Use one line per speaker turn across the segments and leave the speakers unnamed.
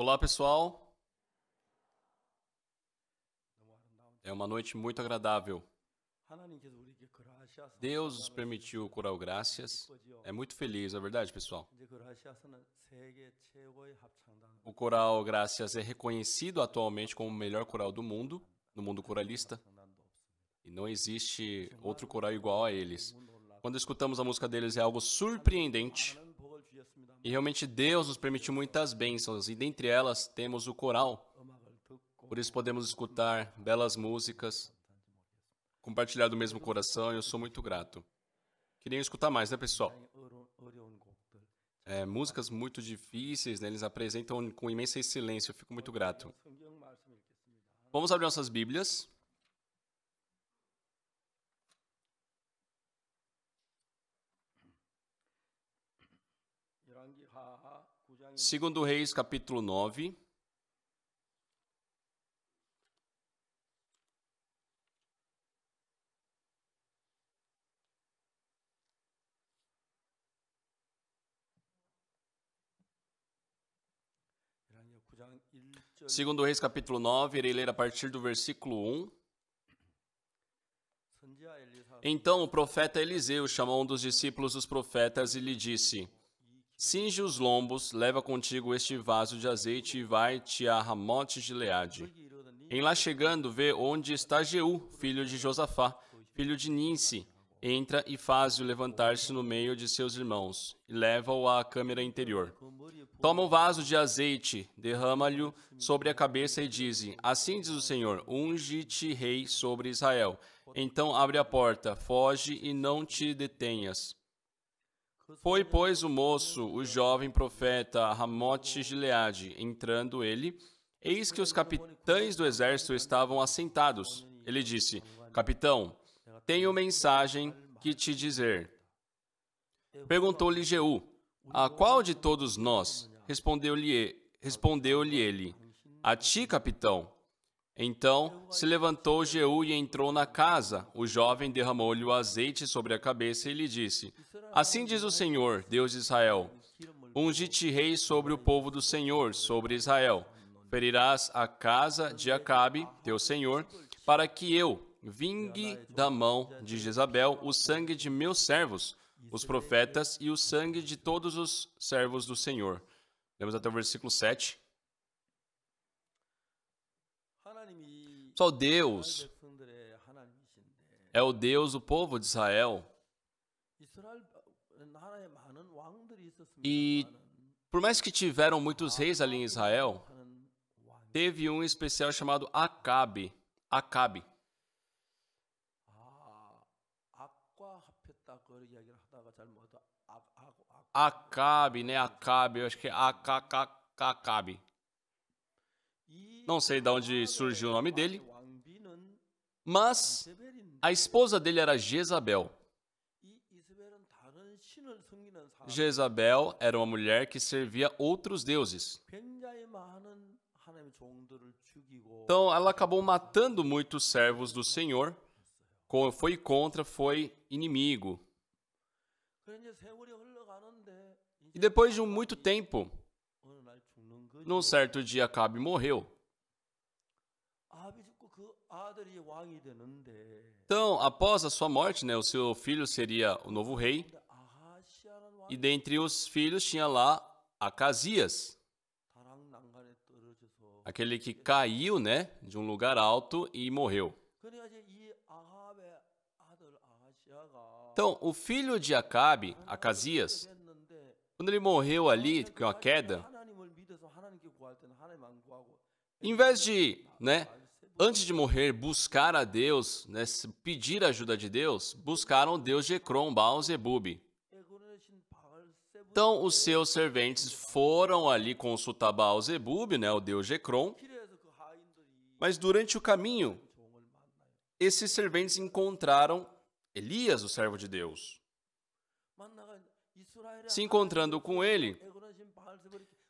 Olá, pessoal. É uma noite muito agradável. Deus nos permitiu o Coral Gracias. É muito feliz, é verdade, pessoal? O Coral Gracias é reconhecido atualmente como o melhor coral do mundo, no mundo coralista. E não existe outro coral igual a eles. Quando escutamos a música deles é algo surpreendente. E realmente Deus nos permitiu muitas bênçãos, e dentre elas temos o coral. Por isso podemos escutar belas músicas, compartilhar do mesmo coração, e eu sou muito grato. Queriam escutar mais, né, pessoal? Músicas muito difíceis, né? Eles apresentam com imensa excelência, eu fico muito grato. Vamos abrir nossas Bíblias. Segundo Reis, capítulo 9. Segundo Reis, capítulo 9, irei ler a partir do versículo 1. Então o profeta Eliseu chamou um dos discípulos dos profetas e lhe disse: Cinge os lombos, leva contigo este vaso de azeite e vai-te a Ramote de Gileade. Em lá chegando, vê onde está Jeú, filho de Josafá, filho de Ninsi. Entra e faz-o levantar-se no meio de seus irmãos, e leva-o à câmara interior. Toma o vaso de azeite, derrama-lhe sobre a cabeça e dize: Assim diz o Senhor, unge-te rei sobre Israel. Então abre a porta, foge e não te detenhas. Foi, pois, o moço, o jovem profeta, a Ramote Gileade. Entrando ele, eis que os capitães do exército estavam assentados. Ele disse: Capitão, tenho mensagem que te dizer. Perguntou-lhe Jeú: A qual de todos nós? Respondeu-lhe ele: A ti, capitão. Então se levantou Jeú e entrou na casa. O jovem derramou-lhe o azeite sobre a cabeça e lhe disse: Assim diz o Senhor, Deus de Israel: Unge-te rei sobre o povo do Senhor, sobre Israel. Ferirás a casa de Acabe, teu senhor, para que eu vingue da mão de Jezabel o sangue de meus servos, os profetas, e o sangue de todos os servos do Senhor. Lemos até o versículo 7. Só Deus é o Deus do povo de Israel. E por mais que tiveram muitos reis ali em Israel, teve um especial chamado Acabe. Acabe, né? Acabe, eu acho que é Acabe. Não sei de onde surgiu o nome dele, mas a esposa dele era Jezabel. Jezabel era uma mulher que servia outros deuses. Então, ela acabou matando muitos servos do Senhor. Foi inimigo. E depois de muito tempo, num certo dia, Acabe morreu. Então, após a sua morte, né, o seu filho seria o novo rei. E dentre os filhos tinha lá Acasias, aquele que caiu, né, de um lugar alto e morreu. Então, o filho de Acabe, Acasias, quando ele morreu ali com a queda, em vez de, antes de morrer, buscar a Deus, pedir a ajuda de Deus, buscaram o deus Jecrom, Baal-zebub. Então, os seus serventes foram ali consultar Baal-zebub, o deus Jecrom, mas durante o caminho, esses serventes encontraram Elias, o servo de Deus. Se encontrando com ele,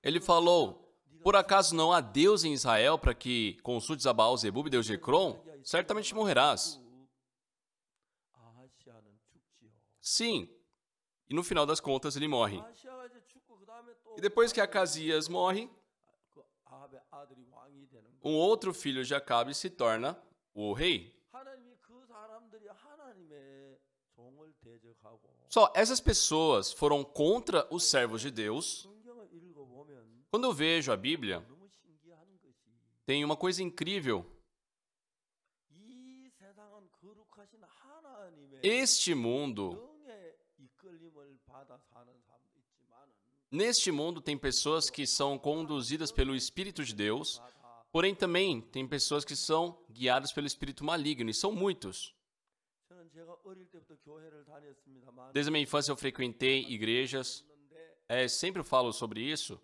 ele falou: Por acaso não há Deus em Israel para que consultes a Baal-zebub, deus Jecrom? Certamente morrerás. Sim. E no final das contas ele morre. E depois que Acasias morre, um outro filho de Acabe se torna o rei. Só essas pessoas foram contra os servos de Deus. Quando eu vejo a Bíblia, tem uma coisa incrível. Este mundo, neste mundo tem pessoas que são conduzidas pelo Espírito de Deus, porém também tem pessoas que são guiadas pelo Espírito maligno, e são muitos. Desde a minha infância eu frequentei igrejas, sempre falo sobre isso.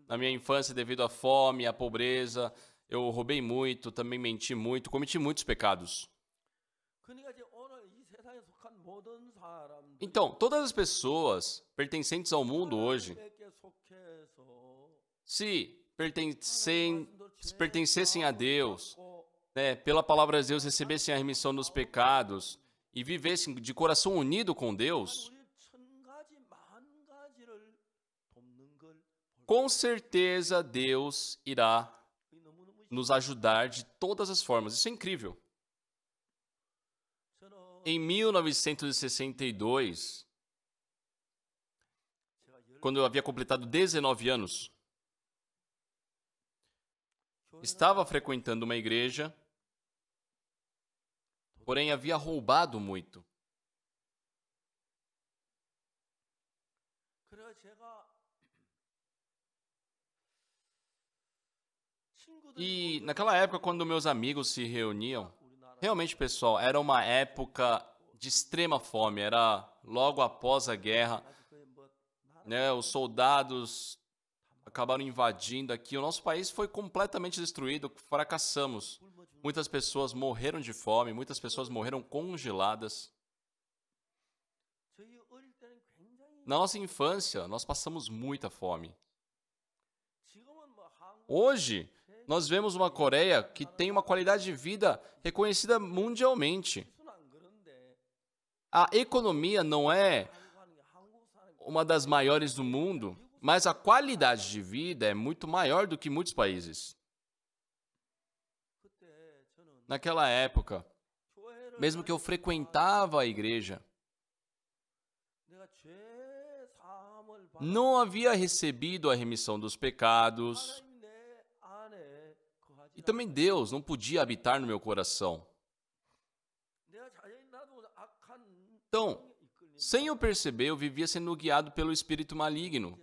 Na minha infância, devido à fome, à pobreza, eu roubei muito, também menti muito, cometi muitos pecados. Então, todas as pessoas pertencentes ao mundo hoje, se pertencessem a Deus, pela palavra de Deus recebessem a remissão dos pecados e vivessem de coração unido com Deus, com certeza Deus irá nos ajudar de todas as formas. Isso é incrível. Em 1962, quando eu havia completado 19 anos, estava frequentando uma igreja, porém havia roubado muito. E naquela época, quando meus amigos se reuniam, realmente, pessoal, era uma época de extrema fome, era logo após a guerra, os soldados acabaram invadindo aqui, o nosso país foi completamente destruído, fracassamos. Muitas pessoas morreram de fome, muitas pessoas morreram congeladas. Na nossa infância, nós passamos muita fome. Hoje, nós vemos uma Coreia que tem uma qualidade de vida reconhecida mundialmente. A economia não é uma das maiores do mundo, mas a qualidade de vida é muito maior do que muitos países. Naquela época, mesmo que eu frequentava a igreja, não havia recebido a remissão dos pecados, e também Deus não podia habitar no meu coração. Então, sem eu perceber, eu vivia sendo guiado pelo espírito maligno.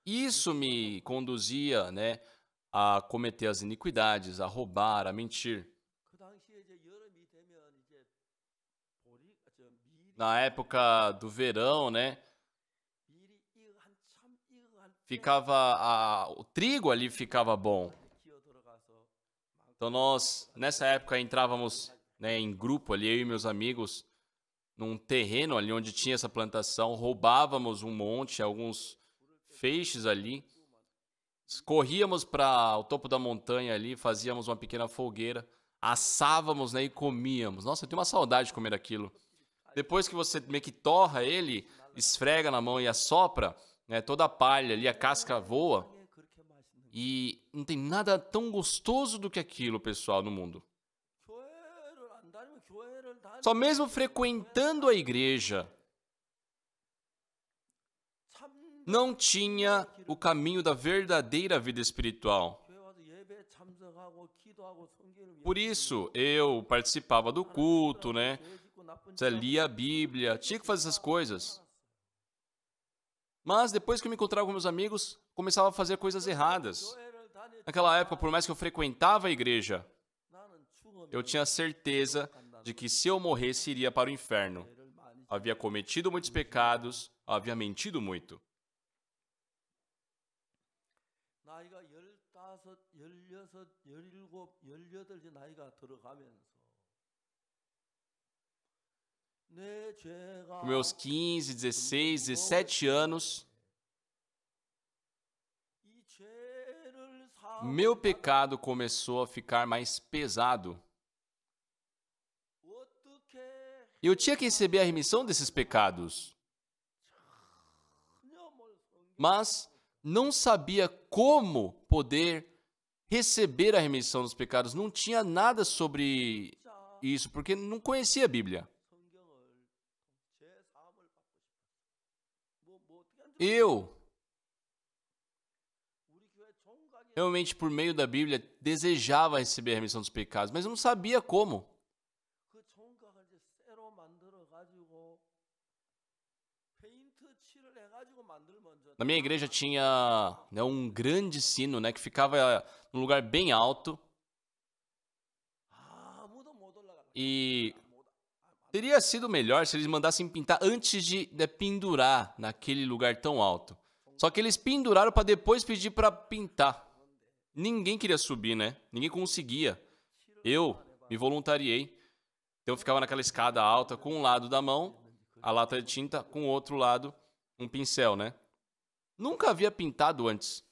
Isso me conduzia, a cometer as iniquidades, a roubar, a mentir. Na época do verão, o trigo ali ficava bom. Então nós, nessa época, entrávamos em grupo ali, eu e meus amigos, num terreno ali onde tinha essa plantação, roubávamos um monte, alguns feixes ali, corríamos para o topo da montanha ali, fazíamos uma pequena fogueira, assávamos e comíamos. Nossa, eu tenho uma saudade de comer aquilo. Depois que você meio que torra ele, esfrega na mão e assopra, toda a palha ali, a casca voa. E não tem nada tão gostoso do que aquilo, pessoal, no mundo. Só mesmo frequentando a igreja, não tinha o caminho da verdadeira vida espiritual. Por isso, eu participava do culto, Você lia a Bíblia, tinha que fazer essas coisas. Mas depois que eu me encontrava com meus amigos, começava a fazer coisas erradas. Naquela época, por mais que eu frequentava a igreja, eu tinha certeza de que se eu morresse, iria para o inferno. Havia cometido muitos pecados, havia mentido muito. Com meus 15, 16, 17 anos, meu pecado começou a ficar mais pesado. E eu tinha que receber a remissão desses pecados. Mas não sabia como poder receber a remissão dos pecados. Não tinha nada sobre isso, porque não conhecia a Bíblia. Eu, realmente, por meio da Bíblia, desejava receber a remissão dos pecados, mas eu não sabia como. Na minha igreja tinha, né, um grande sino, né, que ficava num lugar bem alto. E teria sido melhor se eles mandassem pintar antes de pendurar naquele lugar tão alto. Só que eles penduraram para depois pedir para pintar. Ninguém queria subir, né? Ninguém conseguia. Eu me voluntariei. Então eu ficava naquela escada alta com um lado da mão, a lata de tinta, com o outro lado, um pincel, né? Nunca havia pintado antes.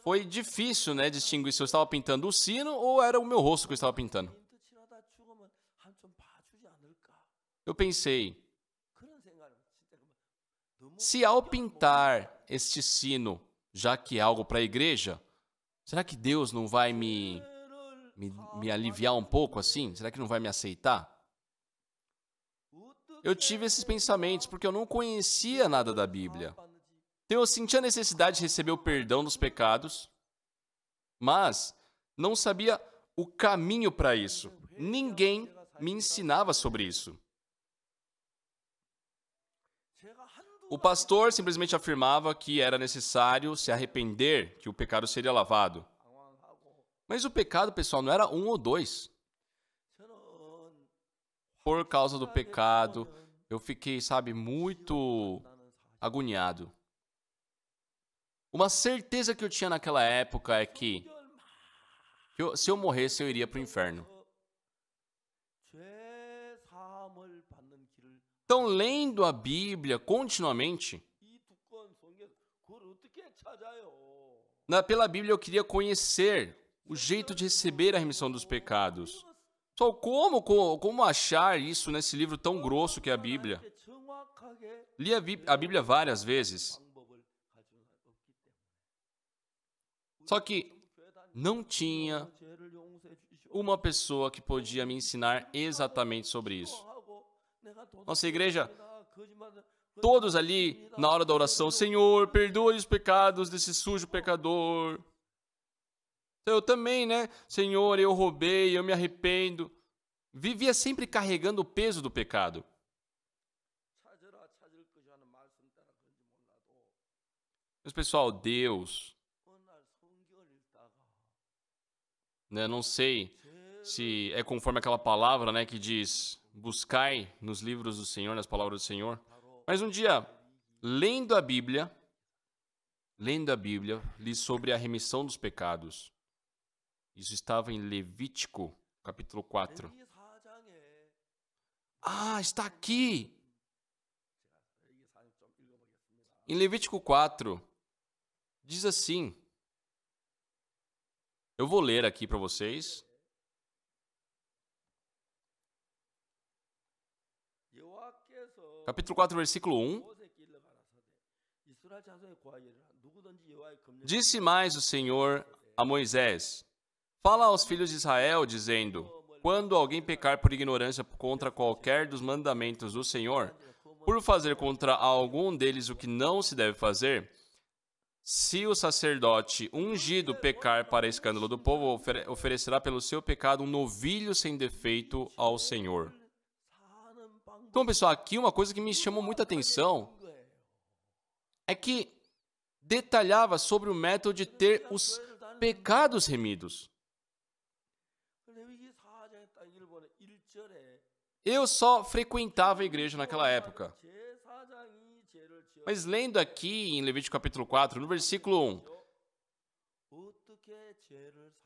Foi difícil, né, distinguir se eu estava pintando o sino ou era o meu rosto que eu estava pintando. Eu pensei, se ao pintar este sino, já que é algo para a igreja, será que Deus não vai me aliviar um pouco assim? Será que não vai me aceitar? Eu tive esses pensamentos porque eu não conhecia nada da Bíblia. Então eu senti a necessidade de receber o perdão dos pecados, mas não sabia o caminho para isso. Ninguém me ensinava sobre isso. O pastor simplesmente afirmava que era necessário se arrepender, que o pecado seria lavado. Mas o pecado, pessoal, não era 1 ou 2. Por causa do pecado, eu fiquei, muito agoniado. Uma certeza que eu tinha naquela época é que se eu morresse, eu iria para o inferno. Então, lendo a Bíblia continuamente, pela Bíblia eu queria conhecer o jeito de receber a remissão dos pecados. Só como achar isso nesse livro tão grosso que é a Bíblia? Li a Bíblia várias vezes. Só que não tinha uma pessoa que podia me ensinar exatamente sobre isso. Nossa igreja, todos ali na hora da oração, Senhor, perdoe os pecados desse sujo pecador. Eu também, né? Senhor, eu roubei, eu me arrependo. Vivia sempre carregando o peso do pecado. Mas, pessoal, Deus, né, não sei se é conforme aquela palavra, né, que diz, buscai nos livros do Senhor, nas palavras do Senhor. Mas um dia, lendo a Bíblia, li sobre a remissão dos pecados. Isso estava em Levítico, capítulo 4. Ah, está aqui! Em Levítico 4, diz assim. Eu vou ler aqui para vocês. Capítulo 4, versículo 1. Disse mais o Senhor a Moisés: fala aos filhos de Israel, dizendo: quando alguém pecar por ignorância contra qualquer dos mandamentos do Senhor, por fazer contra algum deles o que não se deve fazer, se o sacerdote ungido pecar para escândalo do povo, oferecerá pelo seu pecado um novilho sem defeito ao Senhor. Então, pessoal, aqui uma coisa que me chamou muita atenção é que detalhava sobre o método de ter os pecados remidos. Eu só frequentava a igreja naquela época. Mas lendo aqui em Levítico capítulo 4, no versículo 1,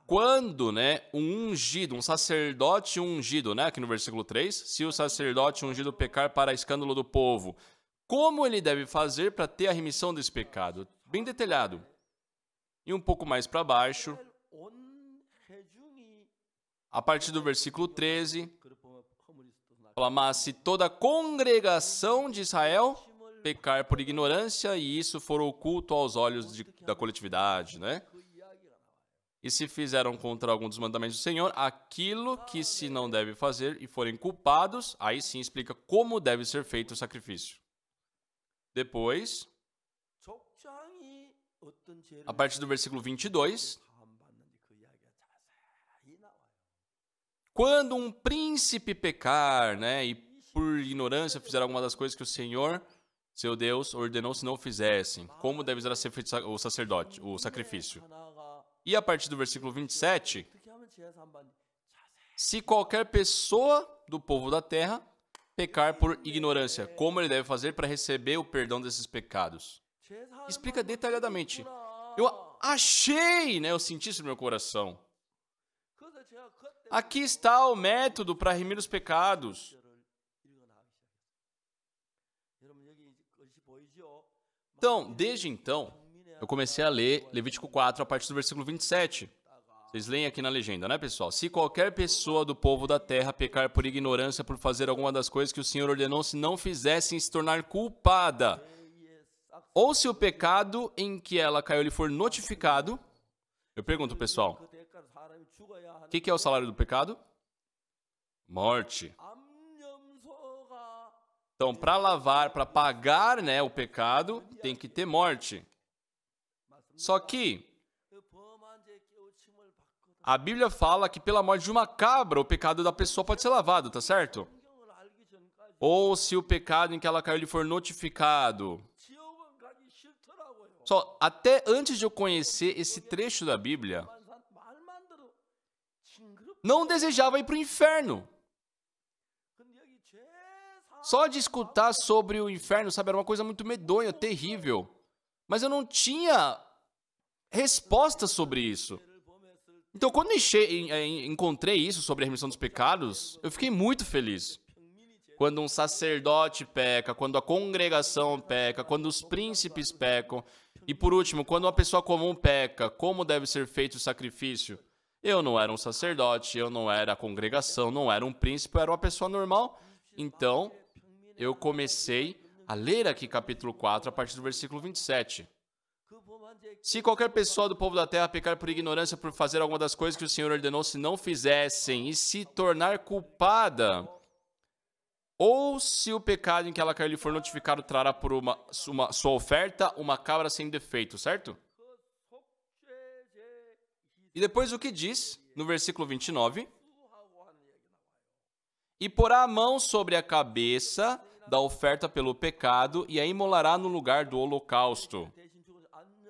quando, um ungido, um sacerdote ungido, aqui no versículo 3, se o sacerdote ungido pecar para escândalo do povo, como ele deve fazer para ter a remissão desse pecado? Bem detalhado. E um pouco mais para baixo, a partir do versículo 13, fala, mas se toda a congregação de Israel pecar por ignorância e isso for oculto aos olhos da coletividade, né? E se fizeram contra algum dos mandamentos do Senhor, aquilo que se não deve fazer e forem culpados, aí sim explica como deve ser feito o sacrifício. Depois, a partir do versículo 22, quando um príncipe pecar, né, e por ignorância fizer alguma das coisas que o Senhor, seu Deus, ordenou se não fizessem, como deve ser feito o sacrifício. E a partir do versículo 27, se qualquer pessoa do povo da terra pecar por ignorância, como ele deve fazer para receber o perdão desses pecados? Explica detalhadamente. Eu achei, né? Eu senti isso no meu coração. Aqui está o método para remir os pecados. Então, desde então, eu comecei a ler Levítico 4 a partir do versículo 27. Vocês leem aqui na legenda, né, pessoal? Se qualquer pessoa do povo da terra pecar por ignorância por fazer alguma das coisas que o Senhor ordenou, se não fizessem, se tornar culpada. Ou se o pecado em que ela caiu lhe for notificado. Eu pergunto, pessoal, o que é o salário do pecado? Morte. Então, para lavar, para pagar, né, o pecado, tem que ter morte. Só que a Bíblia fala que pela morte de uma cabra, o pecado da pessoa pode ser lavado, tá certo? Ou se o pecado em que ela caiu lhe for notificado. Só, até antes de eu conhecer esse trecho da Bíblia, não desejava ir para o inferno. Só de escutar sobre o inferno, sabe, era uma coisa muito medonha, terrível. Mas eu não tinha resposta sobre isso. Então, quando encontrei isso sobre a remissão dos pecados, eu fiquei muito feliz. Quando um sacerdote peca, quando a congregação peca, quando os príncipes pecam, e por último, quando uma pessoa comum peca, como deve ser feito o sacrifício? Eu não era um sacerdote, eu não era a congregação, não era um príncipe, eu era uma pessoa normal. Então, eu comecei a ler aqui capítulo 4, a partir do versículo 27. Se qualquer pessoa do povo da terra pecar por ignorância por fazer alguma das coisas que o Senhor ordenou, se não fizessem, e se tornar culpada, ou se o pecado em que ela caiu lhe for notificado, trará por sua oferta uma cabra sem defeito, certo? E depois o que diz, no versículo 29, e porá a mão sobre a cabeça da oferta pelo pecado e a imolará no lugar do holocausto.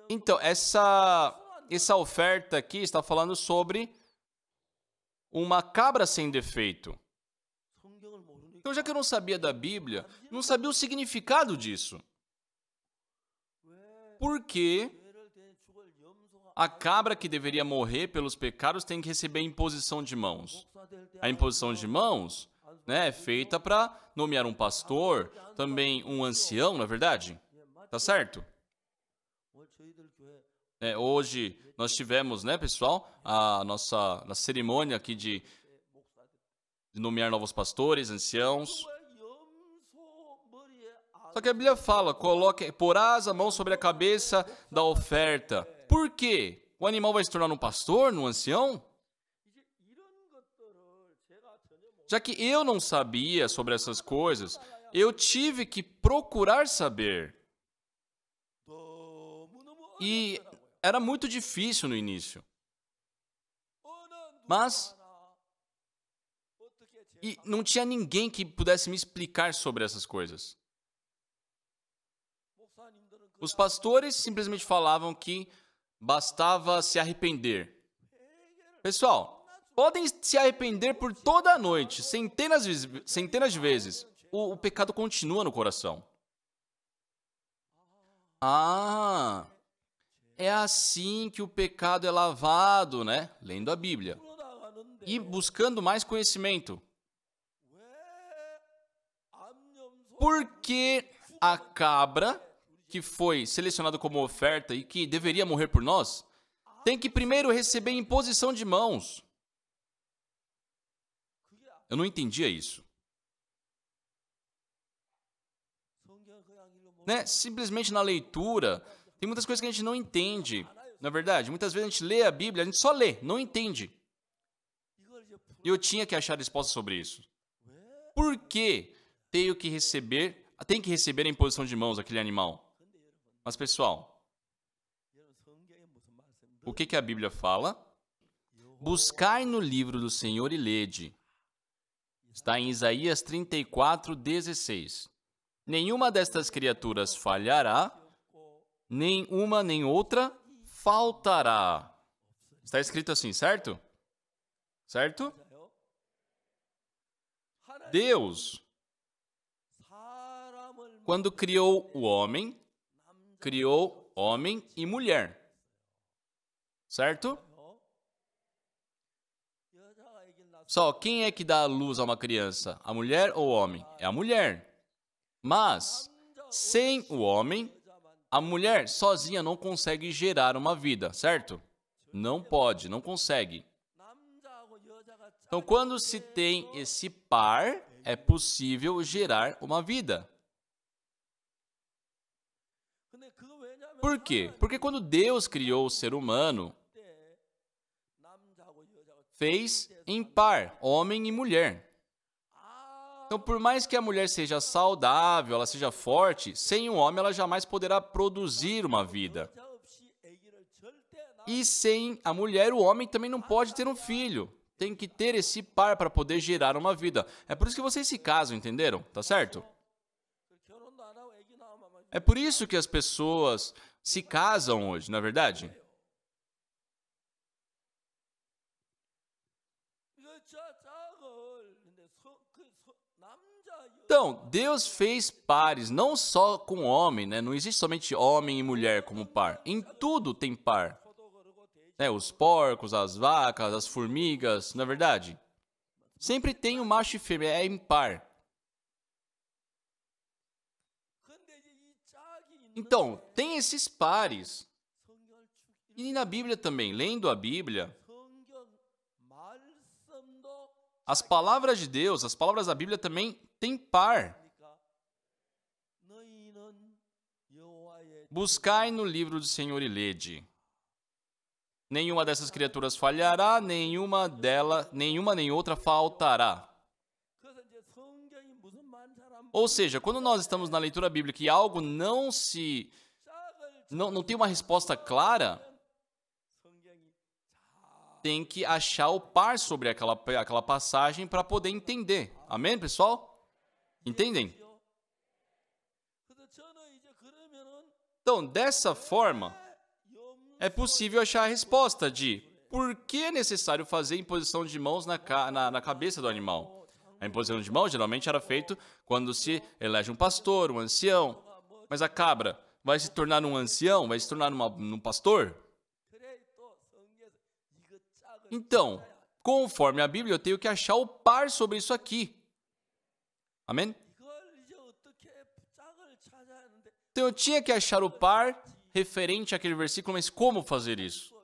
Então, essa oferta aqui está falando sobre uma cabra sem defeito. Então, já que eu não sabia da Bíblia, não sabia o significado disso. Por que a cabra que deveria morrer pelos pecados tem que receber a imposição de mãos? A imposição de mãos, né, é feita para nomear um pastor, também um ancião, não é verdade? Tá certo? Hoje nós tivemos, né, pessoal, a nossa cerimônia aqui de nomear novos pastores, anciãos. Só que a Bíblia fala, porás a mão sobre a cabeça da oferta. Por quê? O animal vai se tornar um pastor, um ancião? Já que eu não sabia sobre essas coisas, eu tive que procurar saber. E era muito difícil no início. Mas não tinha ninguém que pudesse me explicar sobre essas coisas. Os pastores simplesmente falavam que bastava se arrepender. Pessoal, podem se arrepender por toda a noite, centenas de vezes. O pecado continua no coração. É assim que o pecado é lavado, né? Lendo a Bíblia. E buscando mais conhecimento. Por que a cabra, que foi selecionada como oferta e que deveria morrer por nós, tem que primeiro receber imposição de mãos? Eu não entendia isso. né? Simplesmente na leitura, tem muitas coisas que a gente não entende. Na verdade, muitas vezes a gente lê a Bíblia, a gente só lê, não entende. E eu tinha que achar resposta sobre isso. Por que tem que receber a imposição de mãos aquele animal? Mas, pessoal, o que a Bíblia fala? Buscai no livro do Senhor e lede. Está em Isaías 34:16. Nenhuma destas criaturas falhará, nem uma nem outra faltará. Está escrito assim, certo? Certo? Deus, quando criou homem e mulher. Certo? Só quem é que dá a luz a uma criança? A mulher ou o homem? É a mulher. Mas, sem o homem, a mulher sozinha não consegue gerar uma vida, certo? Não pode, não consegue. Então, quando se tem esse par, é possível gerar uma vida. Por quê? Porque quando Deus criou o ser humano, fez em par, homem e mulher. Então, por mais que a mulher seja saudável, ela seja forte, sem um homem ela jamais poderá produzir uma vida. E sem a mulher, o homem também não pode ter um filho. Tem que ter esse par para poder gerar uma vida. É por isso que vocês se casam, entenderam? Tá certo? É por isso que as pessoas se casam hoje, não é verdade? Então, Deus fez pares, não só com homem, né? Não existe somente homem e mulher como par. Em tudo tem par. Os porcos, as vacas, as formigas, não é verdade? Sempre tem um macho e fêmea, é impar. Então, tem esses pares. E na Bíblia também, lendo a Bíblia, as palavras de Deus, as palavras da Bíblia também têm par. Buscai no livro do Senhor e lede. Nenhuma dessas criaturas falhará, nenhuma nem outra faltará. Ou seja, quando nós estamos na leitura bíblica e algo não tem uma resposta clara, tem que achar o par sobre aquela passagem para poder entender. Amém, pessoal? Entendem? Então, dessa forma, é possível achar a resposta de por que é necessário fazer imposição de mãos na cabeça do animal. A imposição de mãos geralmente era feita quando se elege um pastor, um ancião. Mas a cabra vai se tornar um ancião? Vai se tornar um pastor? Então, conforme a Bíblia, eu tenho que achar o par sobre isso aqui. Amém? Então, eu tinha que achar o par referente àquele versículo, mas como fazer isso?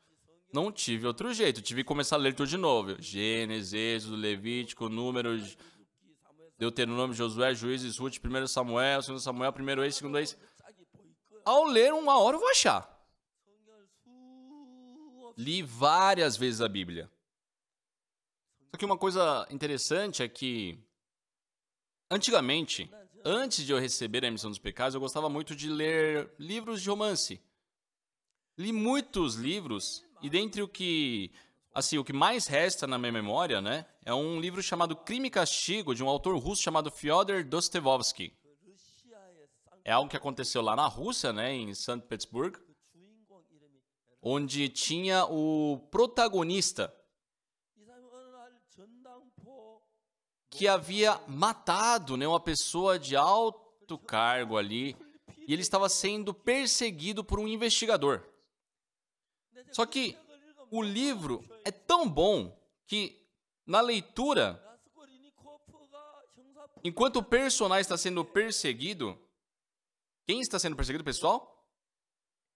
Não tive outro jeito, tive que começar a ler tudo de novo. Gênesis, Êxodo, Levítico, Números, Deuteronômio, Josué, Juízes, Ruth, 1 Samuel, 2 Samuel, 1 Reis, 2 Reis. Ao ler, uma hora eu vou achar. Li várias vezes a Bíblia. Só que uma coisa interessante é que, antigamente, antes de eu receber a remissão dos pecados, eu gostava muito de ler livros de romance. Li muitos livros, e dentre o que mais resta na minha memória, né, é um livro chamado Crime e Castigo, de um autor russo chamado Fyodor Dostoevsky. É algo que aconteceu lá na Rússia, né, em São Petersburgo, onde tinha o protagonista que havia matado, né, uma pessoa de alto cargo ali, e ele estava sendo perseguido por um investigador. Só que o livro é tão bom que, na leitura, enquanto o personagem está sendo perseguido, quem está sendo perseguido, pessoal?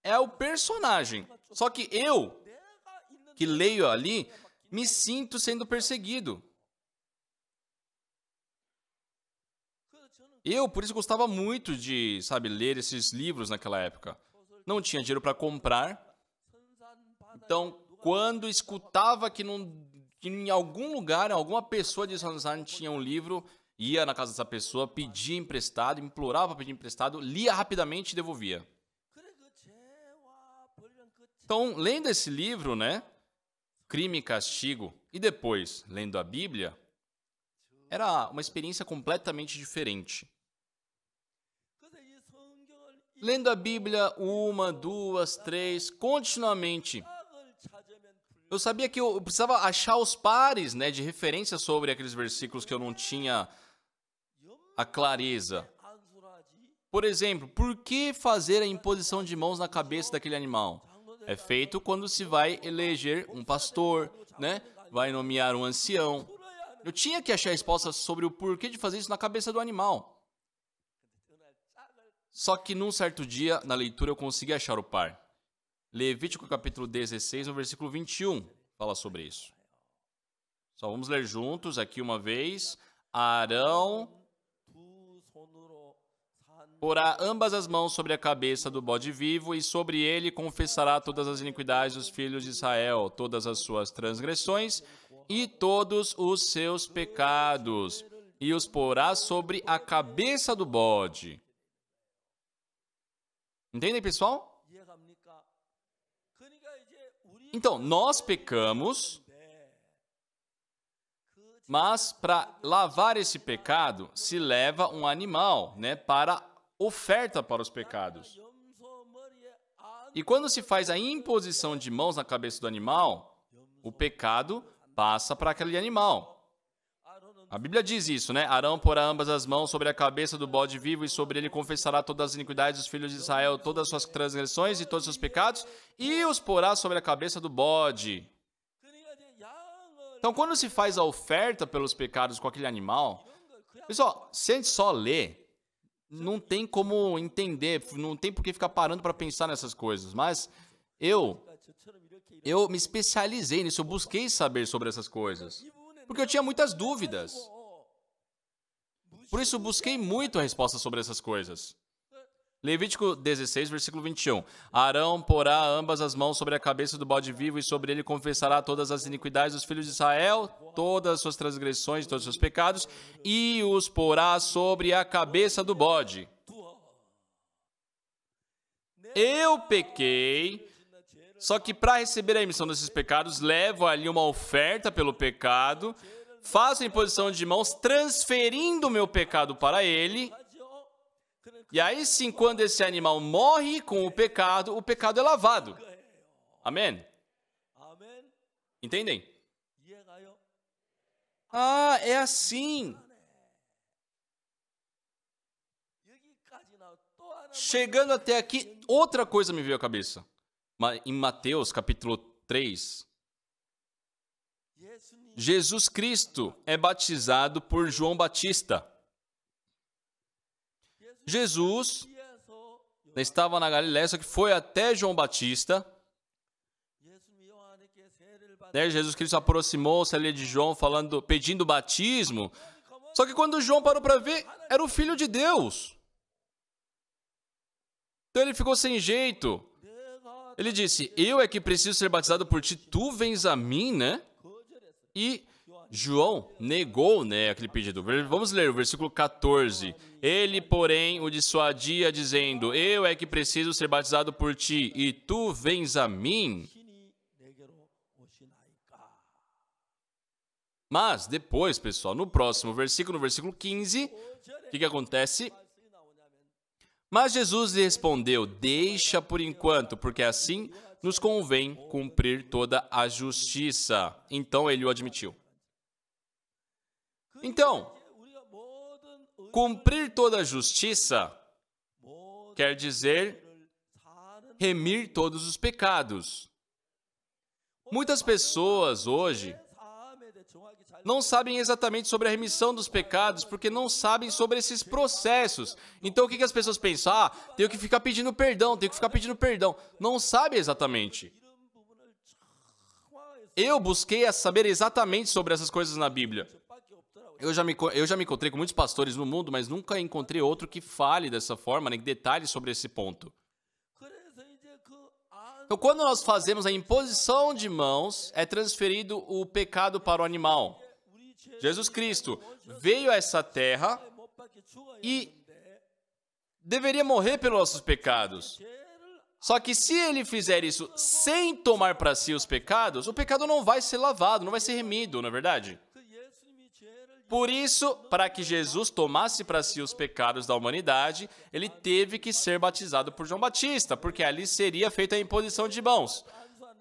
É o personagem. Só que eu, que leio ali, me sinto sendo perseguido. Eu, por isso, gostava muito de, sabe, ler esses livros naquela época. Não tinha dinheiro para comprar. Então, quando escutava que em algum lugar, alguma pessoa de Sansan tinha um livro, ia na casa dessa pessoa, pedia emprestado, implorava para pedir emprestado, lia rapidamente e devolvia. Então, lendo esse livro, né, Crime e Castigo, e depois lendo a Bíblia, era uma experiência completamente diferente. Lendo a Bíblia 1, 2, 3, continuamente, eu sabia que eu precisava achar os pares, né, de referência sobre aqueles versículos que eu não tinha a clareza. Por exemplo, por que fazer a imposição de mãos na cabeça daquele animal? É feito quando se vai eleger um pastor, né? Vai nomear um ancião. Eu tinha que achar respostas sobre o porquê de fazer isso na cabeça do animal. Só que num certo dia, na leitura, eu consegui achar o par. Levítico capítulo 16, no versículo 21, fala sobre isso. Só vamos ler juntos aqui uma vez. Arão porá ambas as mãos sobre a cabeça do bode vivo e sobre ele confessará todas as iniquidades dos filhos de Israel, todas as suas transgressões e todos os seus pecados, e os porá sobre a cabeça do bode. Entendem, pessoal? Então, nós pecamos, mas para lavar esse pecado, se leva um animal, né, para oferta para os pecados. E quando se faz a imposição de mãos na cabeça do animal, o pecado passa para aquele animal. A Bíblia diz isso, né? Arão porá ambas as mãos sobre a cabeça do bode vivo e sobre ele confessará todas as iniquidades dos filhos de Israel, todas as suas transgressões e todos os seus pecados, e os porá sobre a cabeça do bode. Então, quando se faz a oferta pelos pecados com aquele animal, pessoal, se a gente só lê, não tem como entender, não tem por que ficar parando para pensar nessas coisas, mas eu me especializei nisso, eu busquei saber sobre essas coisas, porque eu tinha muitas dúvidas. Por isso, eu busquei muito a resposta sobre essas coisas. Levítico 16, versículo 21. Arão porá ambas as mãos sobre a cabeça do bode vivo e sobre ele confessará todas as iniquidades dos filhos de Israel, todas as suas transgressões, todos os seus pecados, e os porá sobre a cabeça do bode. Eu pequei, só que para receber a remissão desses pecados, levo ali uma oferta pelo pecado, faço a imposição de mãos, transferindo o meu pecado para ele. E aí sim, quando esse animal morre com o pecado é lavado. Amém? Entendem? Ah, é assim. Chegando até aqui, outra coisa me veio à cabeça. Em Mateus, capítulo 3, Jesus Cristo é batizado por João Batista. Jesus estava na Galiléia, só que foi até João Batista. Jesus Cristo aproximou-se ali de João, pedindo batismo. Só que quando João parou para ver, era o Filho de Deus. Então ele ficou sem jeito. Ele disse, eu é que preciso ser batizado por ti, tu vens a mim, né? E João negou, né, aquele pedido. Vamos ler o versículo 14. Ele, porém, o dissuadia, dizendo, eu é que preciso ser batizado por ti, e tu vens a mim. Mas depois, pessoal, no próximo versículo, no versículo 15, o que acontece? Mas Jesus lhe respondeu, deixa por enquanto, porque assim nos convém cumprir toda a justiça. Então ele o admitiu. Então, cumprir toda a justiça quer dizer remir todos os pecados. Muitas pessoas hoje não sabem exatamente sobre a remissão dos pecados porque não sabem sobre esses processos. Então, o que as pessoas pensam? Ah, tenho que ficar pedindo perdão, tenho que ficar pedindo perdão. Não sabe exatamente. Eu busquei saber exatamente sobre essas coisas na Bíblia. Eu já me encontrei com muitos pastores no mundo, mas nunca encontrei outro que fale dessa forma, nem detalhe sobre esse ponto. Então, quando nós fazemos a imposição de mãos, é transferido o pecado para o animal. Jesus Cristo veio a essa terra e deveria morrer pelos nossos pecados. Só que se ele fizer isso sem tomar para si os pecados, o pecado não vai ser lavado, não vai ser remido, não é verdade? Por isso, para que Jesus tomasse para si os pecados da humanidade, ele teve que ser batizado por João Batista, porque ali seria feita a imposição de mãos.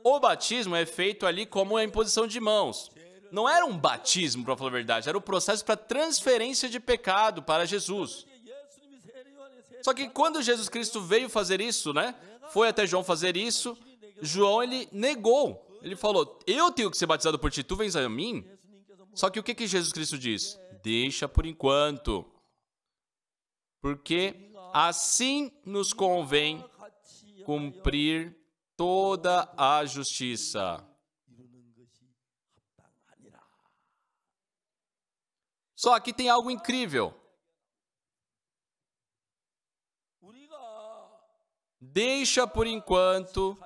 O batismo é feito ali como a imposição de mãos. Não era um batismo, para falar a verdade, era o processo para transferência de pecado para Jesus. Só que quando Jesus Cristo veio fazer isso, né? Foi até João fazer isso, João, ele negou. Ele falou, eu tenho que ser batizado por ti, tu vens a mim? Só que o que Jesus Cristo diz? Deixa por enquanto. Porque assim nos convém cumprir toda a justiça. Só aqui tem algo incrível. Deixa por enquanto,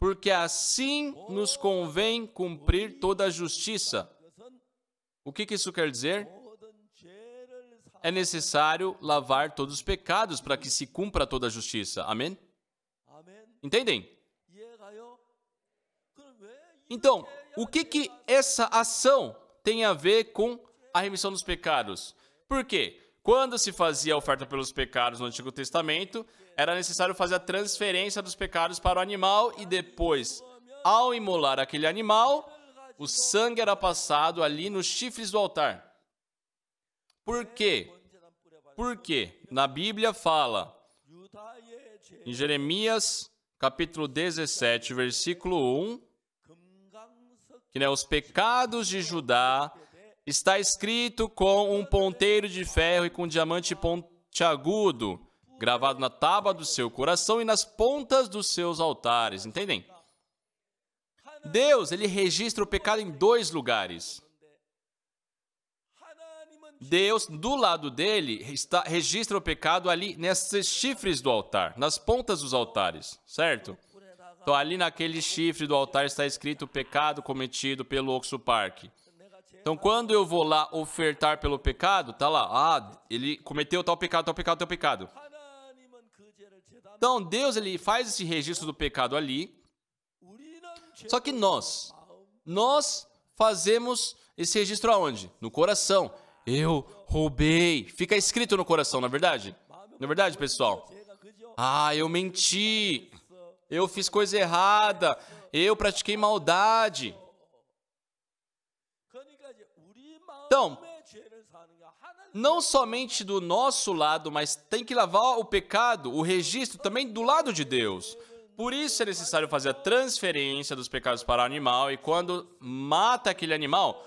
porque assim nos convém cumprir toda a justiça. O que isso quer dizer? É necessário lavar todos os pecados para que se cumpra toda a justiça. Amém? Entendem? Então, o que essa ação tem a ver com a remissão dos pecados? Por quê? Quando se fazia a oferta pelos pecados no Antigo Testamento, era necessário fazer a transferência dos pecados para o animal e depois, ao imolar aquele animal, o sangue era passado ali nos chifres do altar. Por quê? Porque na Bíblia fala, em Jeremias, capítulo 17, versículo 1, que os pecados de Judá está escrito com um ponteiro de ferro e com diamante pontiagudo, gravado na tábua do seu coração e nas pontas dos seus altares. Entendem? Deus, ele registra o pecado em dois lugares. Deus, do lado dele, registra o pecado ali nesses chifres do altar, nas pontas dos altares, certo? Então, ali naquele chifre do altar está escrito o pecado cometido pelo Oxo Park. Então, quando eu vou lá ofertar pelo pecado, tá lá, ele cometeu tal pecado, tal pecado, tal pecado. Então, Deus, ele faz esse registro do pecado ali. Só que nós fazemos esse registro aonde? No coração. Eu roubei. Fica escrito no coração, não é verdade? Não é verdade, pessoal? Eu menti. Eu fiz coisa errada. Eu pratiquei maldade. Então, não somente do nosso lado, mas tem que lavar o pecado, o registro também do lado de Deus. Por isso é necessário fazer a transferência dos pecados para o animal e quando mata aquele animal,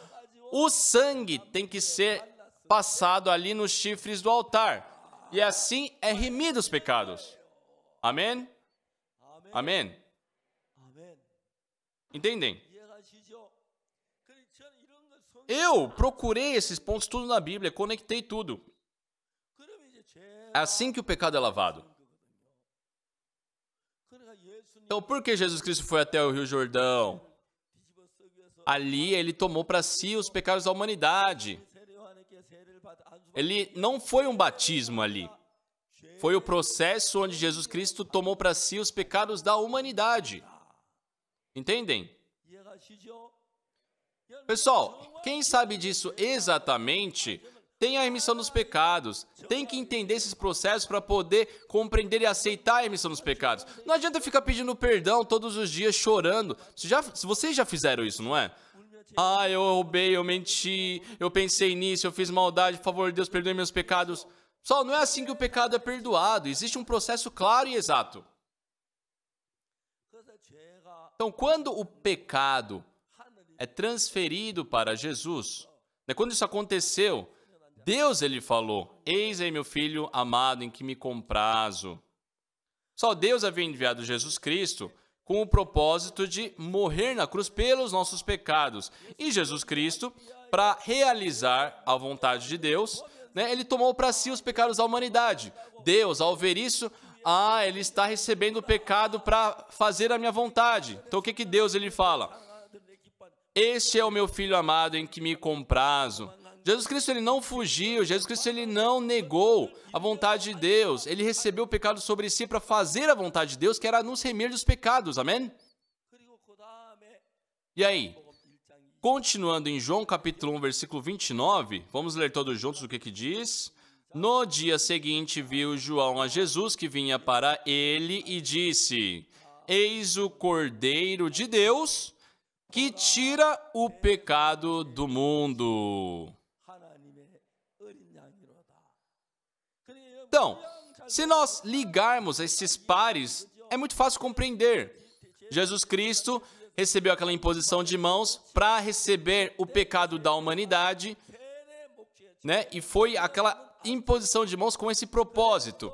o sangue tem que ser passado ali nos chifres do altar. E assim é remido os pecados. Amém? Amém? Entendem? Eu procurei esses pontos tudo na Bíblia, conectei tudo. É assim que o pecado é lavado. Então, por que Jesus Cristo foi até o Rio Jordão? Ali, ele tomou para si os pecados da humanidade. Ele não foi um batismo ali. Foi o processo onde Jesus Cristo tomou para si os pecados da humanidade. Entendem? Pessoal, quem sabe disso exatamente tem a remissão dos pecados. Tem que entender esses processos para poder compreender e aceitar a remissão dos pecados. Não adianta ficar pedindo perdão todos os dias, chorando. Vocês já fizeram isso, não é? Eu roubei, eu menti, eu pensei nisso, eu fiz maldade, por favor, Deus, perdoe meus pecados. Pessoal, não é assim que o pecado é perdoado. Existe um processo claro e exato. Então, quando o pecado é transferido para Jesus, quando isso aconteceu, Deus, ele falou, eis aí meu filho amado em que me comprazo. Só Deus havia enviado Jesus Cristo com o propósito de morrer na cruz pelos nossos pecados. E Jesus Cristo para realizar a vontade de Deus, né? Ele tomou para si os pecados da humanidade. Deus, ao ver isso, ele está recebendo o pecado para fazer a minha vontade. Então o que Deus ele fala? Este é o meu filho amado em que me comprazo. Jesus Cristo ele não fugiu, Jesus Cristo ele não negou a vontade de Deus. Ele recebeu o pecado sobre si para fazer a vontade de Deus, que era nos remir dos pecados. Amém? E aí? Continuando em João capítulo 1, versículo 29, vamos ler todos juntos o que diz. No dia seguinte viu João a Jesus que vinha para ele e disse: Eis o Cordeiro de Deus que tira o pecado do mundo. Então, se nós ligarmos esses pares, é muito fácil compreender. Jesus Cristo recebeu aquela imposição de mãos para receber o pecado da humanidade, né? E foi aquela imposição de mãos com esse propósito.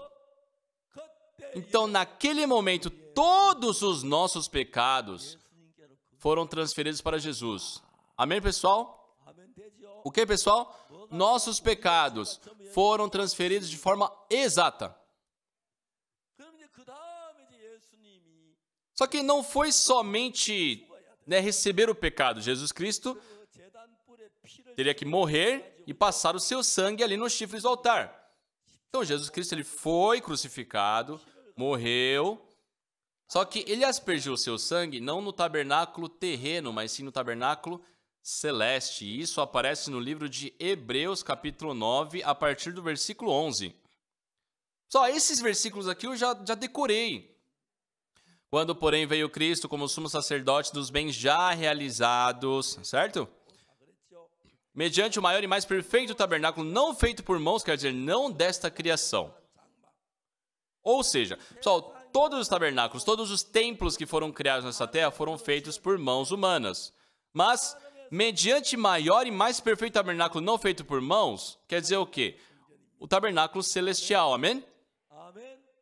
Então, naquele momento, todos os nossos pecados foram transferidos para Jesus. Amém, pessoal? O que, pessoal? Nossos pecados foram transferidos de forma exata. Só que não foi somente, né, receber o pecado. Jesus Cristo teria que morrer e passar o seu sangue ali nos chifres do altar. Então, Jesus Cristo ele foi crucificado, morreu, só que ele aspergiu o seu sangue não no tabernáculo terreno, mas sim no tabernáculo celeste. E isso aparece no livro de Hebreus, capítulo 9, a partir do versículo 11. Só esses versículos aqui eu já decorei. Quando, porém, veio Cristo como sumo sacerdote dos bens já realizados, certo? Mediante o maior e mais perfeito tabernáculo, não feito por mãos, quer dizer, não desta criação. Ou seja, pessoal, todos os tabernáculos, todos os templos que foram criados nessa terra foram feitos por mãos humanas. Mas, mediante maior e mais perfeito tabernáculo não feito por mãos, quer dizer o quê? O tabernáculo celestial, amém?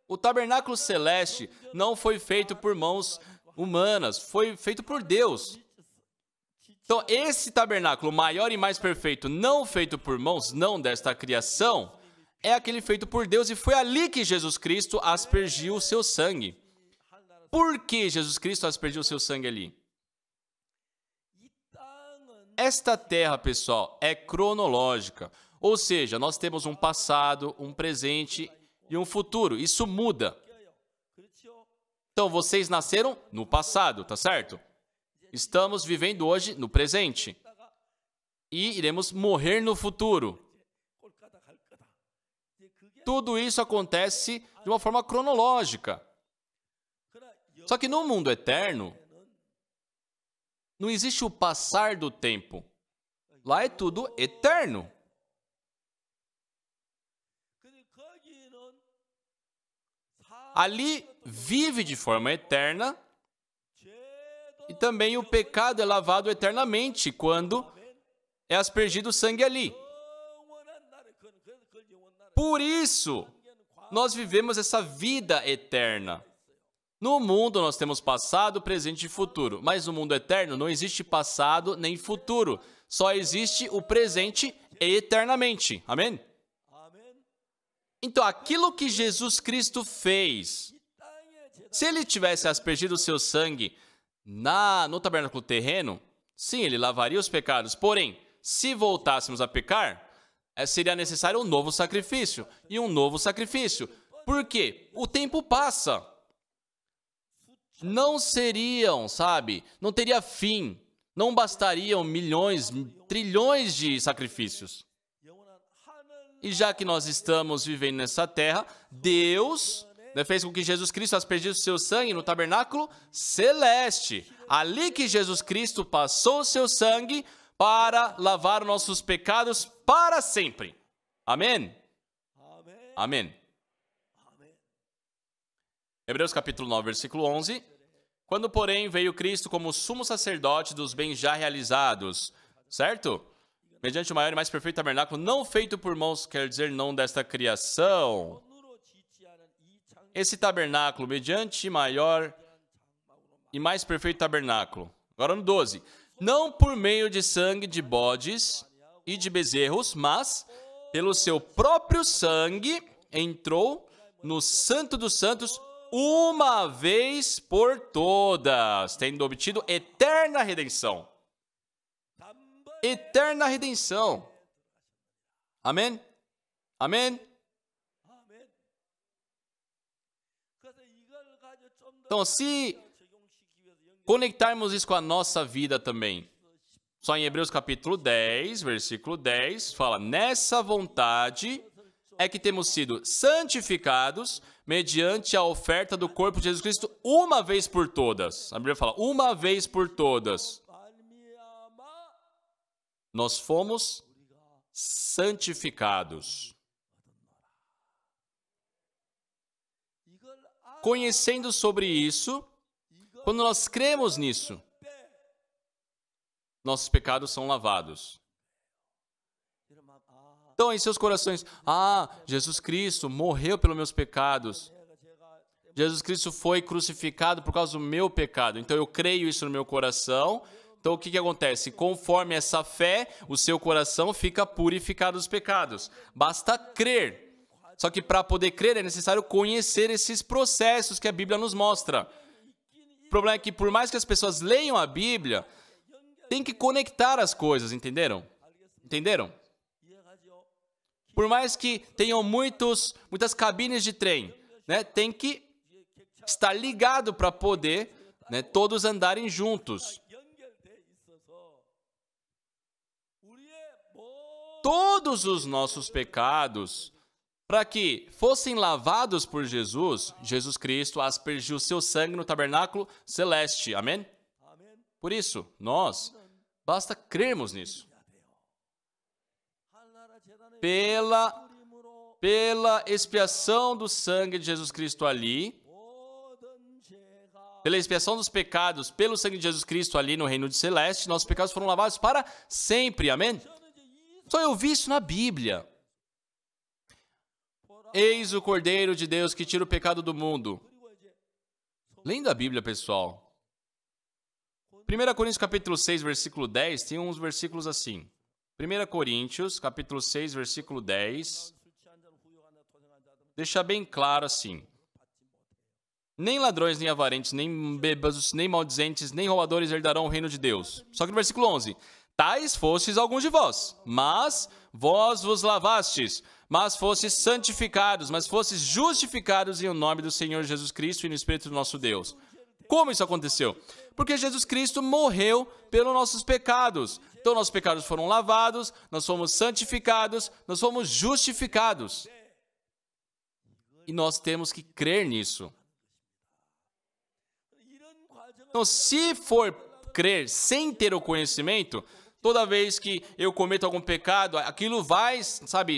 O tabernáculo celeste não foi feito por mãos humanas, foi feito por Deus. Então, esse tabernáculo maior e mais perfeito, não feito por mãos, não desta criação, é aquele feito por Deus e foi ali que Jesus Cristo aspergiu o seu sangue. Por que Jesus Cristo aspergiu o seu sangue ali? Esta terra, pessoal, é cronológica. Ou seja, nós temos um passado, um presente e um futuro. Isso muda. Então, vocês nasceram no passado, tá certo? Estamos vivendo hoje no presente. E iremos morrer no futuro. Tudo isso acontece de uma forma cronológica. Só que no mundo eterno, não existe o passar do tempo. Lá é tudo eterno. Ali vive de forma eterna e também o pecado é lavado eternamente quando é aspergido o sangue ali. Por isso, nós vivemos essa vida eterna. No mundo nós temos passado, presente e futuro, mas no mundo eterno não existe passado nem futuro. Só existe o presente eternamente. Amém? Então, aquilo que Jesus Cristo fez, se ele tivesse aspergido o seu sangue no tabernáculo terreno, sim, ele lavaria os pecados. Porém, se voltássemos a pecar, seria necessário um novo sacrifício. E um novo sacrifício. Por quê? O tempo passa. Não seriam, sabe? Não teria fim. Não bastariam milhões, trilhões de sacrifícios. E já que nós estamos vivendo nessa terra, Deus fez com que Jesus Cristo aspergisse o seu sangue no tabernáculo celeste. Ali que Jesus Cristo passou o seu sangue para lavar nossos pecados para sempre. Amém? Amém. Hebreus capítulo 9, versículo 11. Quando, porém, veio Cristo como sumo sacerdote dos bens já realizados, certo? Mediante o maior e mais perfeito tabernáculo, não feito por mãos, quer dizer, não desta criação. Esse tabernáculo, mediante maior e mais perfeito tabernáculo. Agora no 12. não por meio de sangue de bodes e de bezerros, mas pelo seu próprio sangue entrou no Santo dos Santos uma vez por todas, tendo obtido eterna redenção. Eterna redenção. Amém? Amém? Então, se conectarmos isso com a nossa vida também, só em Hebreus capítulo 10, versículo 10, fala: nessa vontade é que temos sido santificados mediante a oferta do corpo de Jesus Cristo uma vez por todas. A Bíblia fala, uma vez por todas. Nós fomos santificados. Conhecendo sobre isso, quando nós cremos nisso, nossos pecados são lavados. Então, em seus corações, Jesus Cristo morreu pelos meus pecados. Jesus Cristo foi crucificado por causa do meu pecado. Então, eu creio isso no meu coração. Então, o que acontece? Conforme essa fé, o seu coração fica purificado dos pecados. Basta crer. Só que para poder crer é necessário conhecer esses processos que a Bíblia nos mostra. O problema é que, por mais que as pessoas leiam a Bíblia, tem que conectar as coisas, entenderam? Entenderam? Por mais que tenham muitas cabines de trem, né, tem que estar ligado para poder, né, todos andarem juntos. Todos os nossos pecados, para que fossem lavados por Jesus, Jesus Cristo aspergiu seu sangue no tabernáculo celeste. Amém? Por isso, basta crermos nisso. Pela expiação do sangue de Jesus Cristo ali, pela expiação dos pecados, pelo sangue de Jesus Cristo ali no reino de celeste, nossos pecados foram lavados para sempre. Amém? Só eu vi isso na Bíblia. Eis o Cordeiro de Deus que tira o pecado do mundo. Lendo a Bíblia, pessoal. 1 Coríntios capítulo 6, versículo 10, tem uns versículos assim. 1 Coríntios, capítulo 6, versículo 10, deixa bem claro assim: nem ladrões, nem avarentes, nem bêbados, nem maldizentes, nem roubadores herdarão o reino de Deus. Só que no versículo 11, tais fostes alguns de vós, mas vós vos lavastes, mas fostes santificados, mas fostes justificados em o nome do Senhor Jesus Cristo e no Espírito do nosso Deus. Como isso aconteceu? Porque Jesus Cristo morreu pelos nossos pecados. Então, nossos pecados foram lavados, nós fomos santificados, nós fomos justificados. E nós temos que crer nisso. Então, se for crer sem ter o conhecimento, toda vez que eu cometo algum pecado, aquilo vai,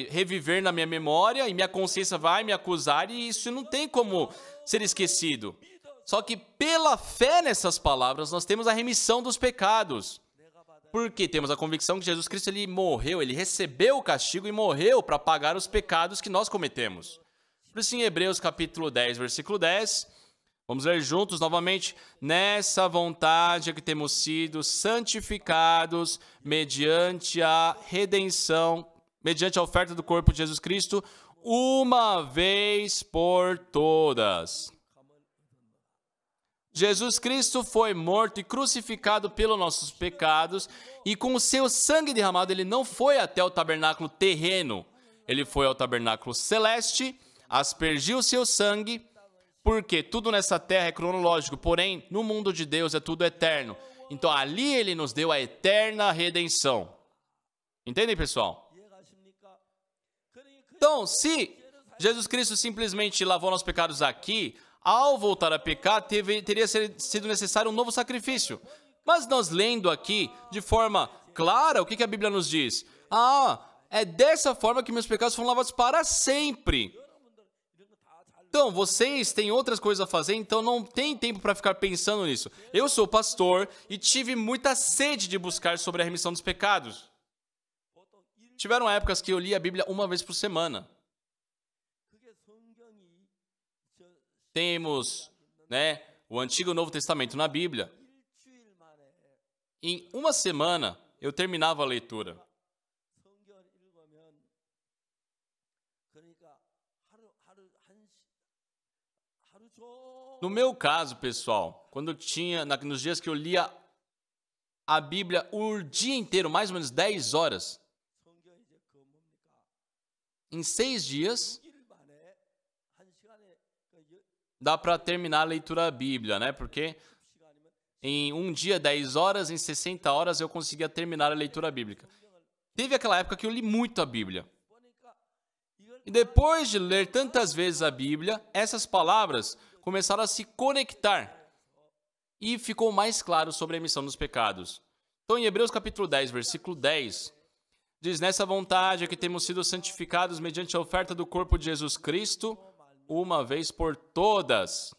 reviver na minha memória e minha consciência vai me acusar e isso não tem como ser esquecido. Só que pela fé nessas palavras, nós temos a remissão dos pecados. Porque temos a convicção que Jesus Cristo ele morreu, ele recebeu o castigo e morreu para pagar os pecados que nós cometemos. Por isso, em Hebreus capítulo 10, versículo 10, vamos ler juntos novamente. Nessa vontade é que temos sido santificados mediante a redenção, mediante a oferta do corpo de Jesus Cristo, uma vez por todas. Jesus Cristo foi morto e crucificado pelos nossos pecados e com o seu sangue derramado ele não foi até o tabernáculo terreno, ele foi ao tabernáculo celeste, aspergiu o seu sangue, porque tudo nessa terra é cronológico, porém no mundo de Deus é tudo eterno. Então ali ele nos deu a eterna redenção. Entendem, pessoal? Então, se Jesus Cristo simplesmente lavou nossos pecados aqui, ao voltar a pecar, teria sido necessário um novo sacrifício. Mas nós lendo aqui, de forma clara, o que a Bíblia nos diz? É dessa forma que meus pecados foram lavados para sempre. Então, vocês têm outras coisas a fazer, então não tem tempo para ficar pensando nisso. Eu sou pastor e tive muita sede de buscar sobre a remissão dos pecados. Tiveram épocas que eu li a Bíblia uma vez por semana. Temos, o Antigo e o Novo Testamento na Bíblia. Em uma semana, eu terminava a leitura. No meu caso, pessoal, quando eu tinha, nos dias que eu lia a Bíblia o dia inteiro, mais ou menos 10 horas, em 6 dias, dá para terminar a leitura da Bíblia, né? Porque em um dia, 10 horas, em 60 horas, eu conseguia terminar a leitura bíblica. Teve aquela época que eu li muito a Bíblia. E depois de ler tantas vezes a Bíblia, essas palavras começaram a se conectar. E ficou mais claro sobre a remissão dos pecados. Então, em Hebreus capítulo 10, versículo 10, diz: nessa vontade é que temos sido santificados mediante a oferta do corpo de Jesus Cristo, uma vez por todas.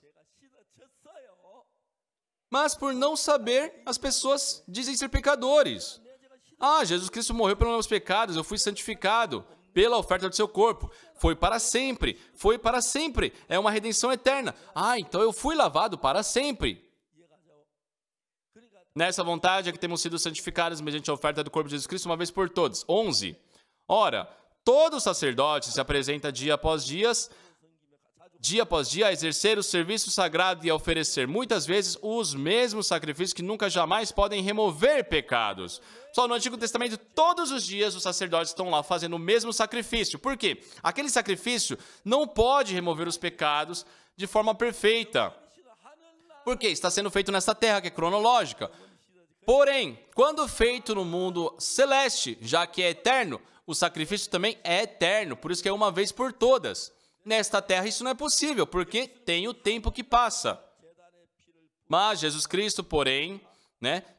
Mas por não saber, as pessoas dizem ser pecadores. Ah, Jesus Cristo morreu pelos meus pecados, eu fui santificado pela oferta do seu corpo. Foi para sempre, foi para sempre. É uma redenção eterna. Ah, então eu fui lavado para sempre. Nessa vontade é que temos sido santificados mediante a oferta do corpo de Jesus Cristo uma vez por todas. 11. Ora, todo sacerdote se apresenta dia após dia, a exercer o serviço sagrado e a oferecer muitas vezes os mesmos sacrifícios que nunca jamais podem remover pecados. Só no Antigo Testamento, todos os dias os sacerdotes estão lá fazendo o mesmo sacrifício. Por quê? Aquele sacrifício não pode remover os pecados de forma perfeita. Porque está sendo feito nesta terra, que é cronológica. Porém, quando feito no mundo celeste, já que é eterno, o sacrifício também é eterno, por isso que é uma vez por todas. Nesta terra isso não é possível, porque tem o tempo que passa. Mas Jesus Cristo, porém,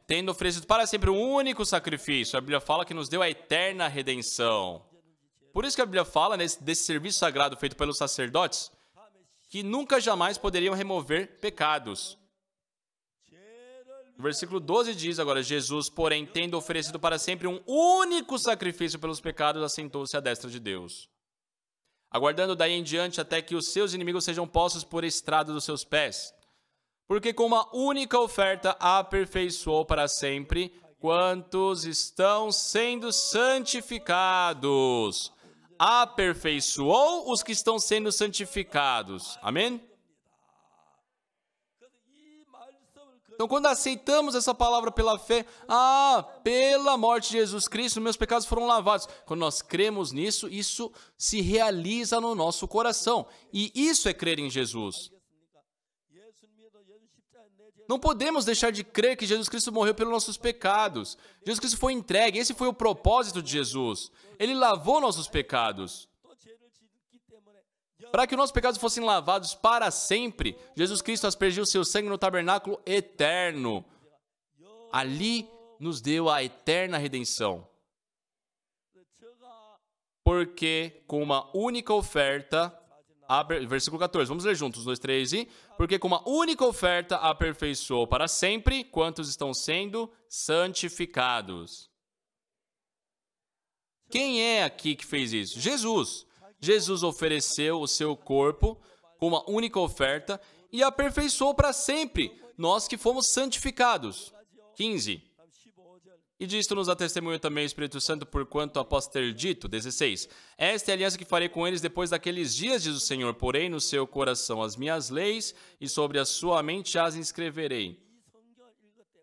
tendo oferecido para sempre um único sacrifício, a Bíblia fala que nos deu a eterna redenção. Por isso que a Bíblia fala desse serviço sagrado feito pelos sacerdotes, que nunca jamais poderiam remover pecados. O versículo 12 diz agora: Jesus, porém, tendo oferecido para sempre um único sacrifício pelos pecados, assentou-se à destra de Deus, aguardando daí em diante até que os seus inimigos sejam postos por estrado dos seus pés. Porque com uma única oferta aperfeiçoou para sempre quantos estão sendo santificados. Aperfeiçoou os que estão sendo santificados. Amém? Então, quando aceitamos essa palavra pela fé, pela morte de Jesus Cristo, meus pecados foram lavados. Quando nós cremos nisso, isso se realiza no nosso coração. E isso é crer em Jesus. Não podemos deixar de crer que Jesus Cristo morreu pelos nossos pecados. Jesus Cristo foi entregue, esse foi o propósito de Jesus. Ele lavou nossos pecados. Para que os nossos pecados fossem lavados para sempre, Jesus Cristo aspergiu seu sangue no tabernáculo eterno. Ali nos deu a eterna redenção. Porque com uma única oferta, versículo 14, vamos ler juntos, 1, 2, 3 e... Porque com uma única oferta aperfeiçoou para sempre quantos estão sendo santificados. Quem é aqui que fez isso? Jesus. Jesus ofereceu o seu corpo com uma única oferta e aperfeiçoou para sempre nós que fomos santificados. 15. E disto nos dá testemunho também o Espírito Santo, porquanto após ter dito, 16, esta é a aliança que farei com eles depois daqueles dias, diz o Senhor, porém no seu coração as minhas leis e sobre a sua mente as inscreverei.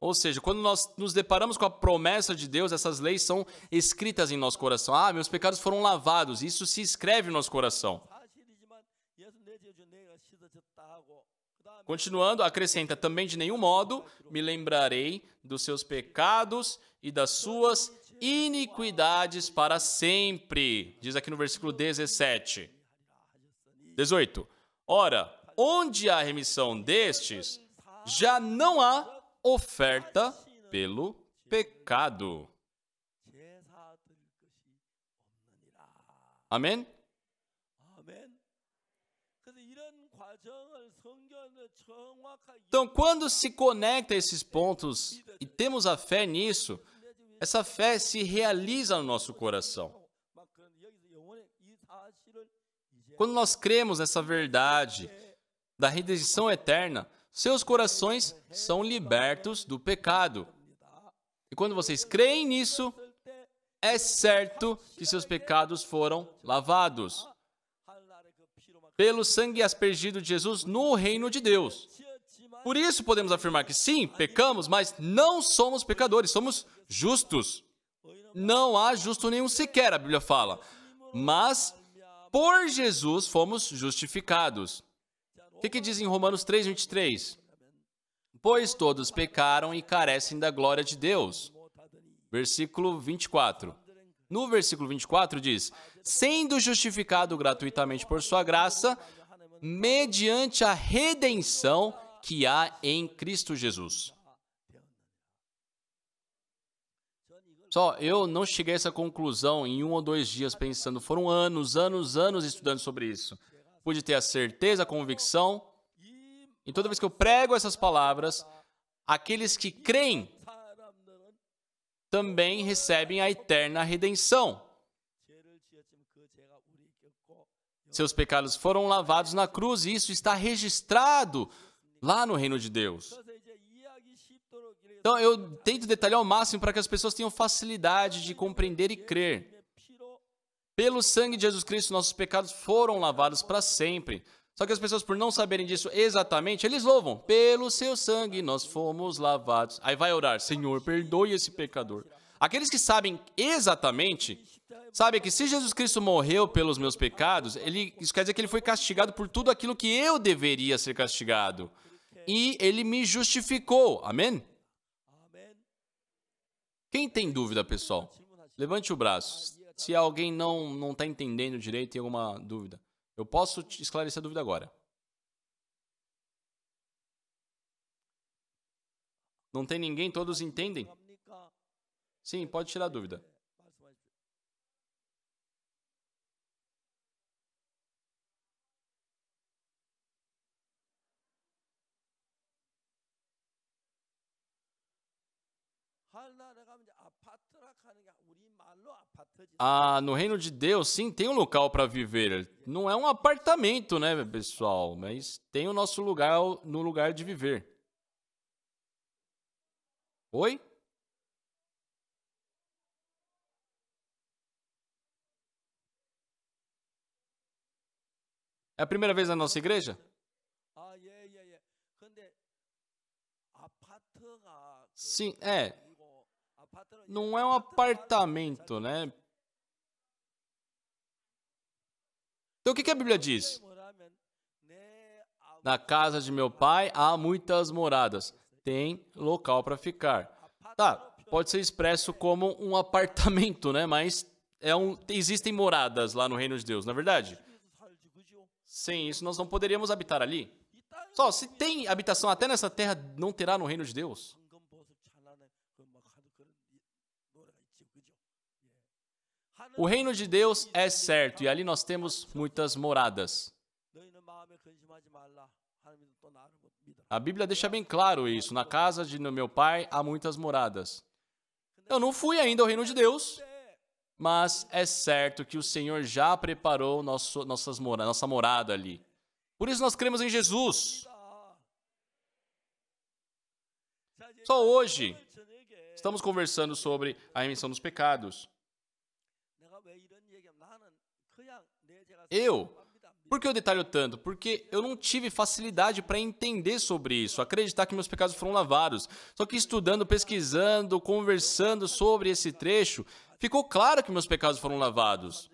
Ou seja, quando nós nos deparamos com a promessa de Deus, essas leis são escritas em nosso coração. Meus pecados foram lavados, isso se escreve no nosso coração. Continuando, acrescenta, também de nenhum modo me lembrarei dos seus pecados e das suas iniquidades para sempre. Diz aqui no versículo 17. 18. Ora, onde há remissão destes, já não há oferta pelo pecado. Amém? Então, quando se conecta a esses pontos e temos a fé nisso, essa fé se realiza no nosso coração. Quando nós cremos nessa verdade da redenção eterna, seus corações são libertos do pecado. E quando vocês creem nisso, é certo que seus pecados foram lavados pelo sangue aspergido de Jesus no reino de Deus. Por isso podemos afirmar que sim, pecamos, mas não somos pecadores, somos justos. Não há justo nenhum sequer, a Bíblia fala. Mas por Jesus fomos justificados. O que diz em Romanos 3:23? Pois todos pecaram e carecem da glória de Deus. Versículo 24. No versículo 24 diz: sendo justificado gratuitamente por sua graça, mediante a redenção que há em Cristo Jesus. Só, eu não cheguei a essa conclusão em 1 ou 2 dias pensando. Foram anos estudando sobre isso. Pude ter a certeza, a convicção. E toda vez que eu prego essas palavras, aqueles que creem também recebem a eterna redenção. Seus pecados foram lavados na cruz e isso está registrado lá no reino de Deus. Então, eu tento detalhar ao máximo para que as pessoas tenham facilidade de compreender e crer. Pelo sangue de Jesus Cristo, nossos pecados foram lavados para sempre. Só que as pessoas, por não saberem disso exatamente, eles louvam. Pelo seu sangue, nós fomos lavados. Aí vai orar: Senhor, perdoe esse pecador. Aqueles que sabem exatamente, sabem que se Jesus Cristo morreu pelos meus pecados, isso quer dizer que ele foi castigado por tudo aquilo que eu deveria ser castigado. E ele me justificou. Amém? Quem tem dúvida, pessoal? Levante o braço. Se alguém não está entendendo direito, tem alguma dúvida. Eu posso te esclarecer a dúvida agora. Não tem ninguém? Todos entendem? Sim, pode tirar a dúvida. No reino de Deus, sim, tem um local para viver. Não é um apartamento, né, pessoal? Mas tem o nosso lugar no lugar de viver. Oi? É a primeira vez na nossa igreja? Sim, é. Não é um apartamento, né? Então o que a Bíblia diz? Na casa de meu pai há muitas moradas. Tem local para ficar. Tá, pode ser expresso como um apartamento, né? Mas existem moradas lá no reino de Deus, não é verdade? Sem isso, nós não poderíamos habitar ali. Só, se tem habitação até nessa terra, não terá no reino de Deus. O reino de Deus é certo, e ali nós temos muitas moradas. A Bíblia deixa bem claro isso. Na casa de meu pai há muitas moradas. Eu não fui ainda ao reino de Deus, mas é certo que o Senhor já preparou nossa morada ali. Por isso nós cremos em Jesus. Só hoje estamos conversando sobre a remissão dos pecados. Por que eu detalho tanto? Porque eu não tive facilidade para entender sobre isso, acreditar que meus pecados foram lavados. Só que estudando, pesquisando, conversando sobre esse trecho, ficou claro que meus pecados foram lavados.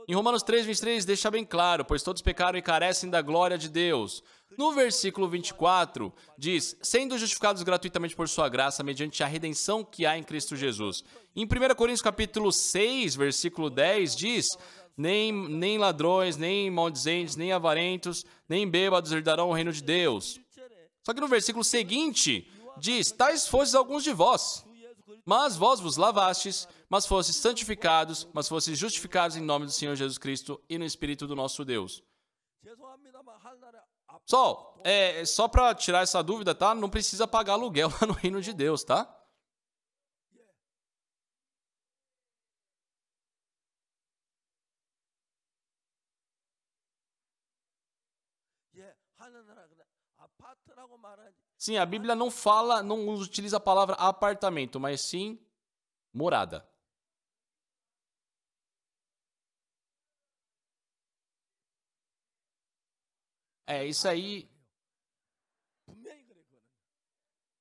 Em Romanos 3:23 deixa bem claro: pois todos pecaram e carecem da glória de Deus. No versículo 24 diz: sendo justificados gratuitamente por sua graça, mediante a redenção que há em Cristo Jesus. Em 1 Coríntios capítulo 6, versículo 10 diz: nem ladrões, nem maldizentes, nem avarentos, nem bêbados herdarão o reino de Deus. Só que no versículo seguinte diz: tais fostes alguns de vós, mas vós vos lavastes, mas fostes santificados, mas fostes justificados em nome do Senhor Jesus Cristo e no Espírito do nosso Deus. Só para tirar essa dúvida, tá? Não precisa pagar aluguel lá no reino de Deus, tá? Sim, a Bíblia não fala, não utiliza a palavra apartamento, mas sim morada. Isso aí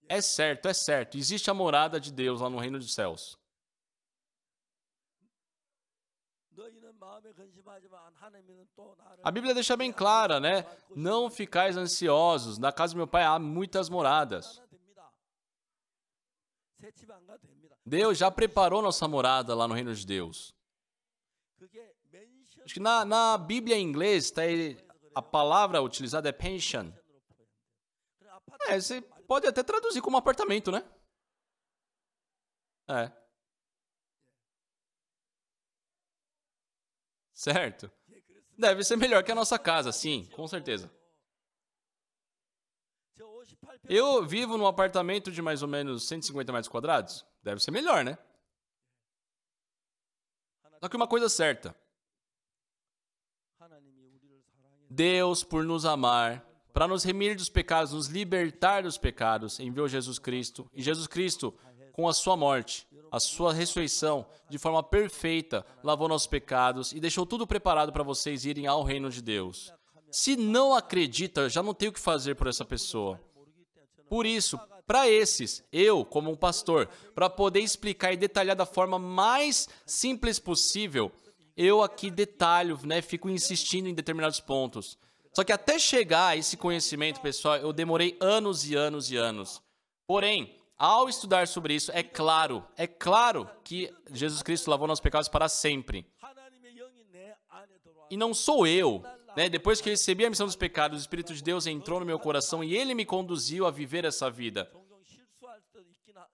é certo, é certo. Existe a morada de Deus lá no reino dos céus. A Bíblia deixa bem clara, né? Não ficais ansiosos. Na casa do meu pai há muitas moradas. Deus já preparou nossa morada lá no reino de Deus. Acho que na Bíblia em inglês a palavra utilizada é pension. Você pode até traduzir como apartamento, né? Certo. Deve ser melhor que a nossa casa, sim, com certeza. Eu vivo num apartamento de mais ou menos 150 metros quadrados. Deve ser melhor, né? Só que uma coisa certa. Deus, por nos amar, para nos remir dos pecados, nos libertar dos pecados, enviou Jesus Cristo. E Jesus Cristo, com a sua morte, a sua ressurreição, de forma perfeita, lavou nossos pecados e deixou tudo preparado para vocês irem ao reino de Deus. Se não acredita, já não tem o que fazer por essa pessoa. Por isso, para esses, eu, como um pastor, para poder explicar e detalhar da forma mais simples possível, eu aqui detalho, né, fico insistindo em determinados pontos. Só que até chegar a esse conhecimento, pessoal, eu demorei anos e anos e anos. Porém, ao estudar sobre isso, é claro que Jesus Cristo lavou nossos pecados para sempre. E não sou eu, né? Depois que eu recebi a missão dos pecados, o Espírito de Deus entrou no meu coração e ele me conduziu a viver essa vida.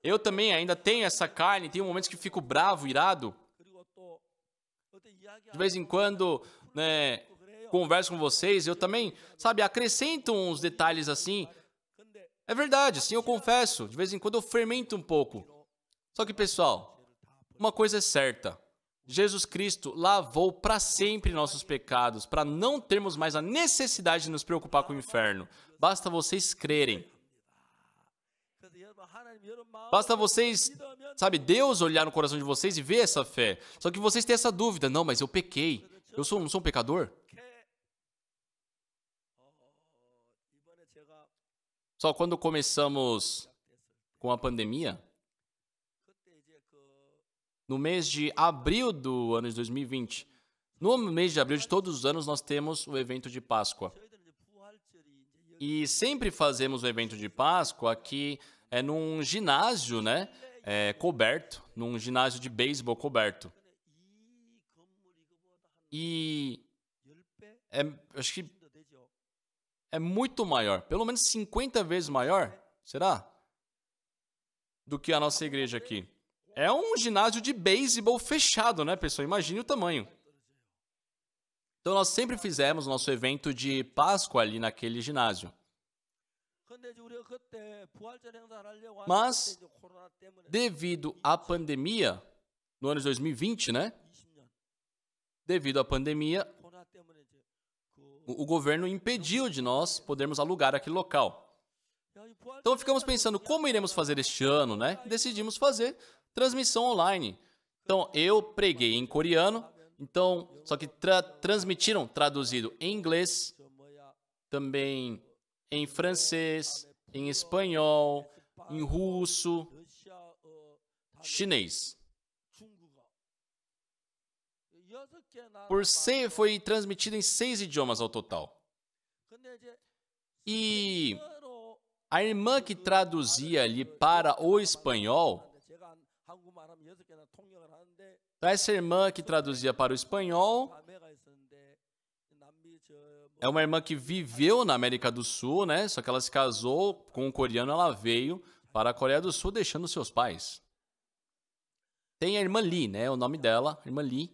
Eu também ainda tenho essa carne, tenho momentos que fico bravo, irado. De vez em quando, né, converso com vocês, eu também, sabe, acrescento uns detalhes assim. É verdade, sim, eu confesso. De vez em quando eu fermento um pouco. Só que, pessoal, uma coisa é certa. Jesus Cristo lavou para sempre nossos pecados, para não termos mais a necessidade de nos preocupar com o inferno. Basta vocês crerem. Basta vocês, sabe, Deus olhar no coração de vocês e ver essa fé. Só que vocês têm essa dúvida. Não, mas eu pequei. Não sou um pecador? Só quando começamos com a pandemia, no mês de abril do ano de 2020, no mês de abril de todos os anos, nós temos o evento de Páscoa. E sempre fazemos o evento de Páscoa aqui num ginásio, né? Coberto, num ginásio de beisebol coberto. E acho que é muito maior, pelo menos 50 vezes maior, será? Do que a nossa igreja aqui. É um ginásio de beisebol fechado, né, pessoal? Imagine o tamanho. Então, nós sempre fizemos nosso evento de Páscoa ali naquele ginásio. Mas, devido à pandemia, no ano de 2020, né? Devido à pandemia, o governo impediu de nós podermos alugar aquele local. Então, ficamos pensando, como iremos fazer este ano, né? Decidimos fazer transmissão online. Então, eu preguei em coreano, então, só que transmitiram traduzido em inglês, também em francês, em espanhol, em russo, chinês. Foi transmitido em 6 idiomas ao total. E a irmã que traduzia ali para o espanhol, essa irmã que traduzia para o espanhol é uma irmã que viveu na América do Sul, né? Só que ela se casou com um coreano, ela veio para a Coreia do Sul deixando seus pais. Tem a irmã Lee, né? O nome dela, irmã Lee.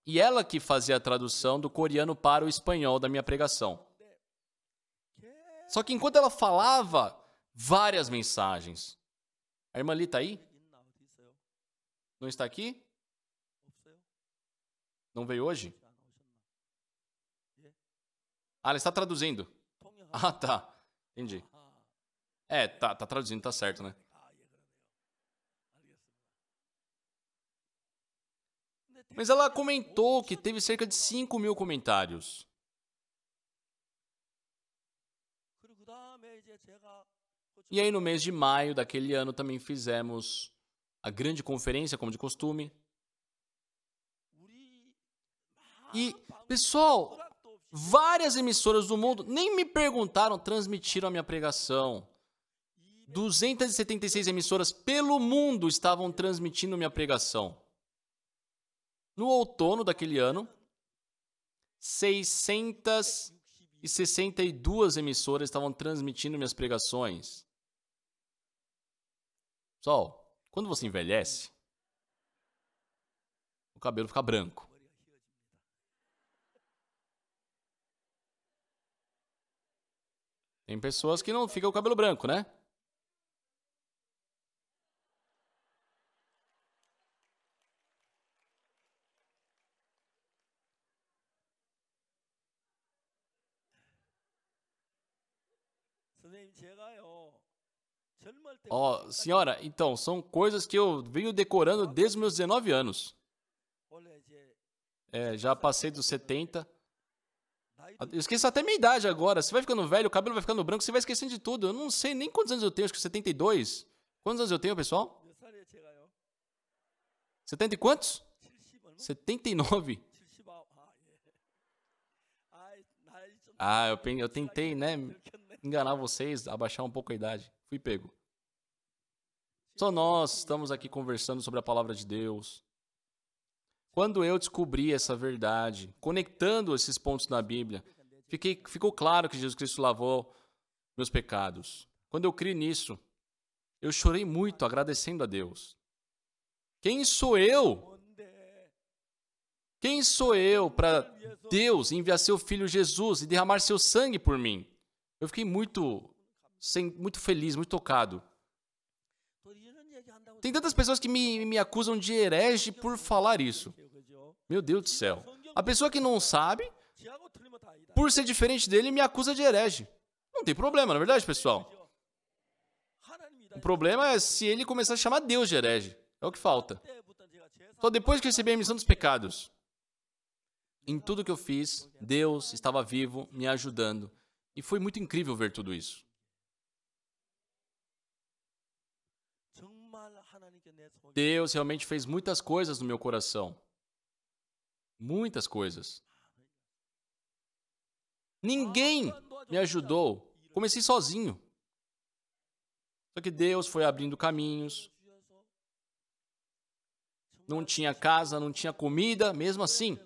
E ela que fazia a tradução do coreano para o espanhol da minha pregação. Só que enquanto ela falava várias mensagens. A irmã Lee está aí? Não está aqui? Não veio hoje? Ah, ela está traduzindo. Ah, tá. Entendi. É, tá traduzindo, tá certo, né? Mas ela comentou que teve cerca de 5.000 comentários. E aí, no mês de maio daquele ano, também fizemos a grande conferência, como de costume. E, pessoal, várias emissoras do mundo nem me perguntaram, transmitiram a minha pregação. 276 emissoras pelo mundo estavam transmitindo minha pregação. No outono daquele ano, 662 emissoras estavam transmitindo minhas pregações. Pessoal, quando você envelhece, o cabelo fica branco. Tem pessoas que não ficam com o cabelo branco, né? Ó, senhora, então, são coisas que eu venho decorando desde os meus 19 anos. Já passei dos 70. Eu esqueço até minha idade agora. Você vai ficando velho, o cabelo vai ficando branco, você vai esquecendo de tudo. Eu não sei nem quantos anos eu tenho, acho que 72. Quantos anos eu tenho, pessoal? 70 e quantos? 79. Ah, eu tentei, né, enganar vocês, abaixar um pouco a idade. Fui pego. Só nós estamos aqui conversando sobre a palavra de Deus. Quando eu descobri essa verdade, conectando esses pontos na Bíblia, ficou claro que Jesus Cristo lavou meus pecados. Quando eu criei nisso, eu chorei muito agradecendo a Deus. Quem sou eu? Quem sou eu para Deus enviar seu Filho Jesus e derramar seu sangue por mim? Eu fiquei muito feliz, muito tocado. Tem tantas pessoas que me acusam de herege por falar isso. Meu Deus do céu. A pessoa que não sabe, por ser diferente dele, me acusa de herege. Não tem problema, na verdade, pessoal. O problema é se ele começar a chamar Deus de herege. É o que falta. Só depois que recebi a remissão dos pecados. Em tudo que eu fiz, Deus estava vivo, me ajudando. E foi muito incrível ver tudo isso. Deus realmente fez muitas coisas no meu coração. Muitas coisas. Ninguém me ajudou. Comecei sozinho. Só que Deus foi abrindo caminhos. Não tinha casa, não tinha comida, mesmo assim.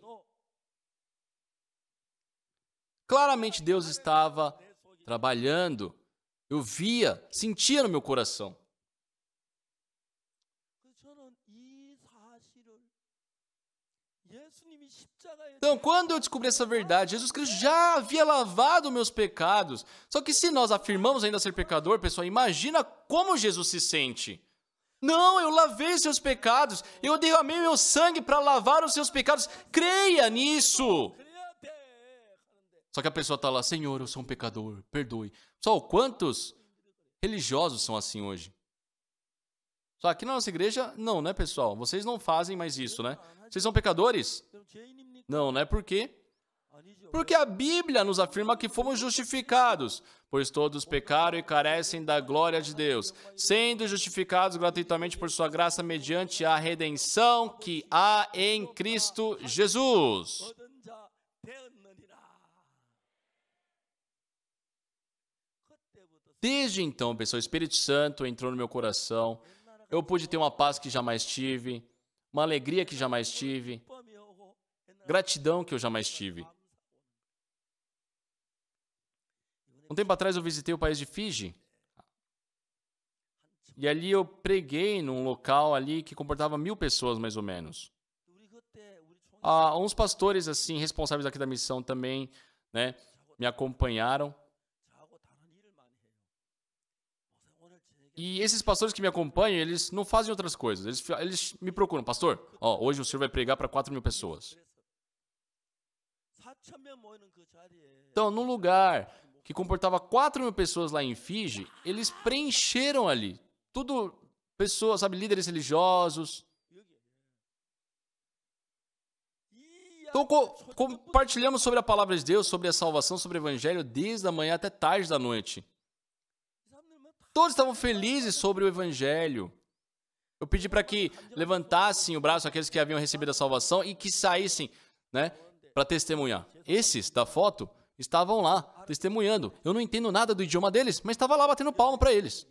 Claramente Deus estava trabalhando. Eu via, sentia no meu coração. Então, quando eu descobri essa verdade, Jesus Cristo já havia lavado meus pecados. Só que se nós afirmamos ainda ser pecador, pessoal, imagina como Jesus se sente. Não, eu lavei seus pecados. Eu derramei meu sangue para lavar os seus pecados. Creia nisso. Só que a pessoa está lá, Senhor, eu sou um pecador, perdoe. Pessoal, quantos religiosos são assim hoje? Só aqui na nossa igreja, não, né, pessoal? Vocês não fazem mais isso, né? Vocês são pecadores? Não, né? Por quê? Porque a Bíblia nos afirma que fomos justificados, pois todos pecaram e carecem da glória de Deus, sendo justificados gratuitamente por sua graça mediante a redenção que há em Cristo Jesus. Desde então, pessoal, o Espírito Santo entrou no meu coração. Eu pude ter uma paz que jamais tive, uma alegria que jamais tive, gratidão que eu jamais tive. Um tempo atrás eu visitei o país de Fiji. E ali eu preguei num local ali que comportava 1.000 pessoas, mais ou menos. Uns pastores, assim, responsáveis aqui da missão também, né, me acompanharam. E esses pastores que me acompanham, eles não fazem outras coisas. Eles me procuram. Pastor, hoje o senhor vai pregar para 4.000 pessoas. Então, num lugar que comportava 4.000 pessoas lá em Fiji, eles preencheram ali. Tudo pessoas, sabe, líderes religiosos. Então, compartilhamos sobre a palavra de Deus, sobre a salvação, sobre o evangelho, desde a manhã até tarde da noite. Todos estavam felizes sobre o evangelho. Eu pedi para que levantassem o braço aqueles que haviam recebido a salvação e que saíssem, né, para testemunhar. Esses da foto estavam lá, testemunhando. Eu não entendo nada do idioma deles, mas estava lá batendo palma para eles.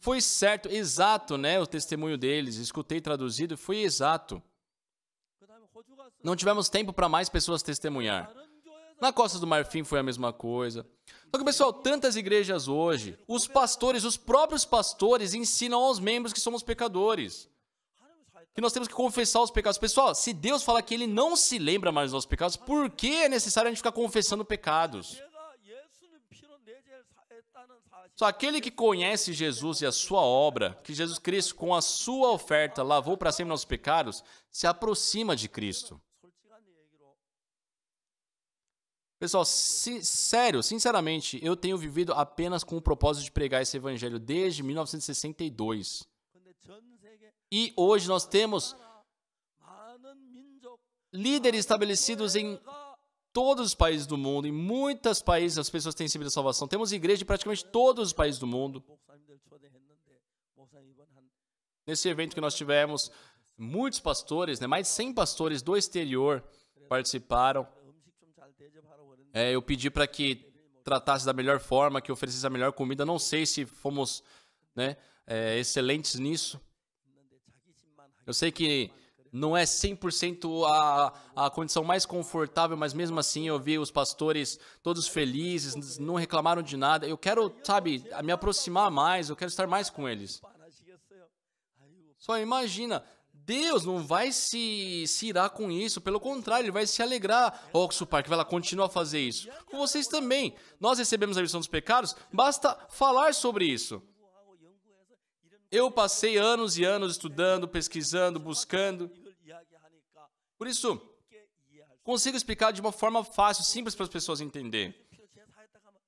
Foi certo, exato, né, o testemunho deles. Escutei traduzido, foi exato. Não tivemos tempo para mais pessoas testemunhar. Na Costa do Marfim foi a mesma coisa. Só que, pessoal, tantas igrejas hoje, os pastores, os próprios pastores ensinam aos membros que somos pecadores. Que nós temos que confessar os pecados. Pessoal, se Deus fala que Ele não se lembra mais dos nossos pecados, por que é necessário a gente ficar confessando pecados? Só aquele que conhece Jesus e a sua obra, que Jesus Cristo, com a sua oferta, lavou para sempre nossos pecados, se aproxima de Cristo. Pessoal, sério, sinceramente, eu tenho vivido apenas com o propósito de pregar esse evangelho desde 1962. E hoje nós temos líderes estabelecidos em todos os países do mundo, em muitos países as pessoas têm recebido a salvação. Temos igreja em praticamente todos os países do mundo. Nesse evento que nós tivemos, muitos pastores, né, mais de 100 pastores do exterior participaram. Eu pedi para que tratasse da melhor forma, que oferecesse a melhor comida. Não sei se fomos, né, excelentes nisso. Eu sei que não é 100% a condição mais confortável, mas mesmo assim eu vi os pastores todos felizes, não reclamaram de nada. Eu quero, sabe, me aproximar mais, eu quero estar mais com eles. Só imagina, Deus não vai se irar com isso, pelo contrário, Ele vai se alegrar. Oxo Park vai lá, continua a fazer isso. Com vocês também. Nós recebemos a remissão dos pecados, basta falar sobre isso. Eu passei anos e anos estudando, pesquisando, buscando. Por isso, consigo explicar de uma forma fácil, simples para as pessoas entenderem.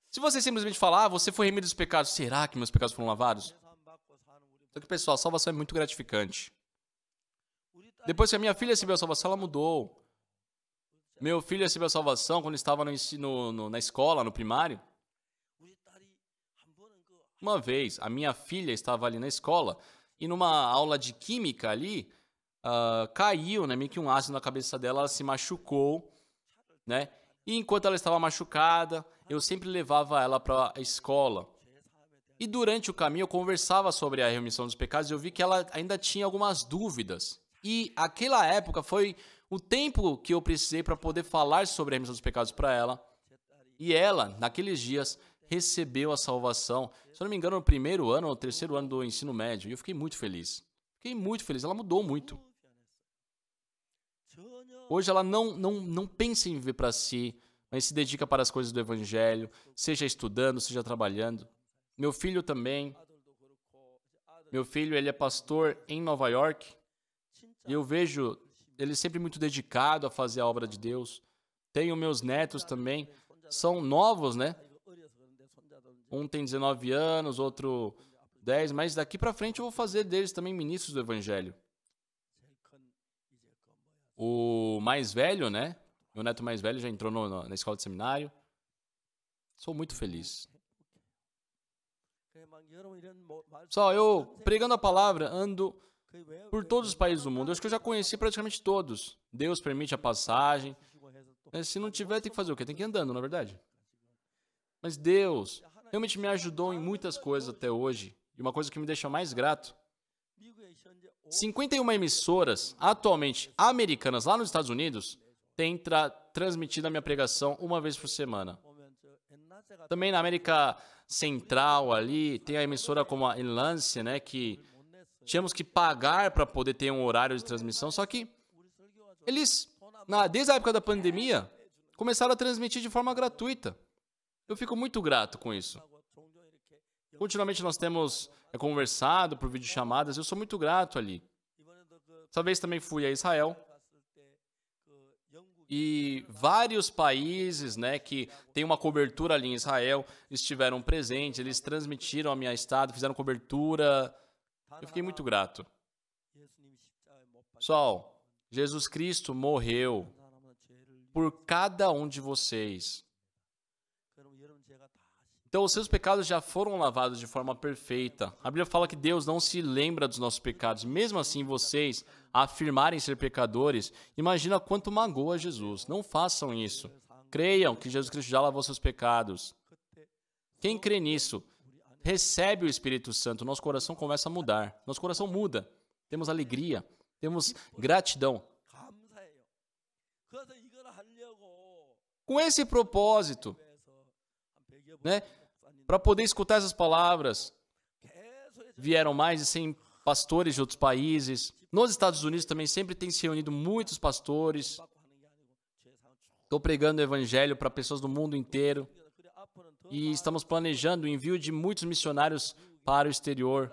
Se você simplesmente falar, você foi remido dos pecados, será que meus pecados foram lavados? Só que, pessoal, a salvação é muito gratificante. Depois que a minha filha recebeu a salvação, ela mudou. Meu filho recebeu a salvação quando estava na escola, no primário. Uma vez, a minha filha estava ali na escola e numa aula de química ali, caiu, né, meio que um ácido na cabeça dela, ela se machucou, né? E enquanto ela estava machucada, eu sempre levava ela para a escola. E durante o caminho eu conversava sobre a remissão dos pecados e eu vi que ela ainda tinha algumas dúvidas. E aquela época foi o tempo que eu precisei para poder falar sobre a remissão dos pecados para ela. E ela, naqueles dias, recebeu a salvação, se eu não me engano, no primeiro ano ou terceiro ano do ensino médio. E eu fiquei muito feliz. Fiquei muito feliz. Ela mudou muito. Hoje ela não pensa em viver para si, mas se dedica para as coisas do evangelho, seja estudando, seja trabalhando. Meu filho também. Meu filho, ele é pastor em Nova York. E eu vejo ele sempre muito dedicado a fazer a obra de Deus. Tenho meus netos também. São novos, né? Um tem 19 anos, outro 10. Mas daqui para frente eu vou fazer deles também ministros do evangelho. O mais velho, né? Meu neto mais velho já entrou na escola de seminário. Sou muito feliz. Só eu, pregando a palavra, ando por todos os países do mundo. Eu acho que eu já conheci praticamente todos. Deus permite a passagem. Se não tiver, tem que fazer o quê? Tem que ir andando, na verdade. Mas Deus realmente me ajudou em muitas coisas até hoje. E uma coisa que me deixa mais grato. 51 emissoras, atualmente americanas, lá nos Estados Unidos, têm transmitido a minha pregação uma vez por semana. Também na América Central, ali, tem a emissora como a Enlace, né, que tínhamos que pagar para poder ter um horário de transmissão, só que eles, desde a época da pandemia, começaram a transmitir de forma gratuita. Eu fico muito grato com isso. Continuamente nós temos conversado por videochamadas, eu sou muito grato ali. Essa vez também fui a Israel. E vários países, né, que tem uma cobertura ali em Israel, estiveram presentes, eles transmitiram a minha estada, fizeram cobertura. Eu fiquei muito grato. Pessoal, Jesus Cristo morreu por cada um de vocês. Então, os seus pecados já foram lavados de forma perfeita. A Bíblia fala que Deus não se lembra dos nossos pecados. Mesmo assim, vocês afirmarem ser pecadores, imagina quanto magoa Jesus. Não façam isso. Creiam que Jesus Cristo já lavou seus pecados. Quem crê nisso, recebe o Espírito Santo. Nosso coração começa a mudar. Nosso coração muda. Temos alegria. Temos gratidão. Com esse propósito, né, para poder escutar essas palavras, vieram mais de 100 pastores de outros países. Nos Estados Unidos também sempre tem se reunido muitos pastores. Estou pregando o evangelho para pessoas do mundo inteiro. E estamos planejando o envio de muitos missionários para o exterior.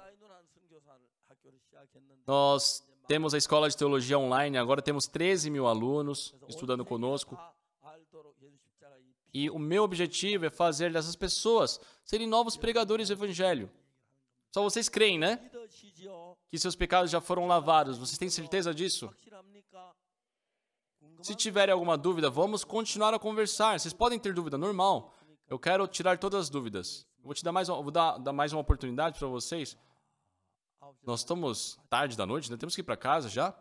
Nós temos a escola de teologia online, agora temos 13 mil alunos estudando conosco. E o meu objetivo é fazer dessas pessoas serem novos pregadores do evangelho. Só vocês creem, né? Que seus pecados já foram lavados. Vocês têm certeza disso? Se tiverem alguma dúvida, vamos continuar a conversar. Vocês podem ter dúvida, normal. Eu quero tirar todas as dúvidas. Vou dar mais uma oportunidade para vocês. Nós estamos tarde da noite, né? Temos que ir para casa já.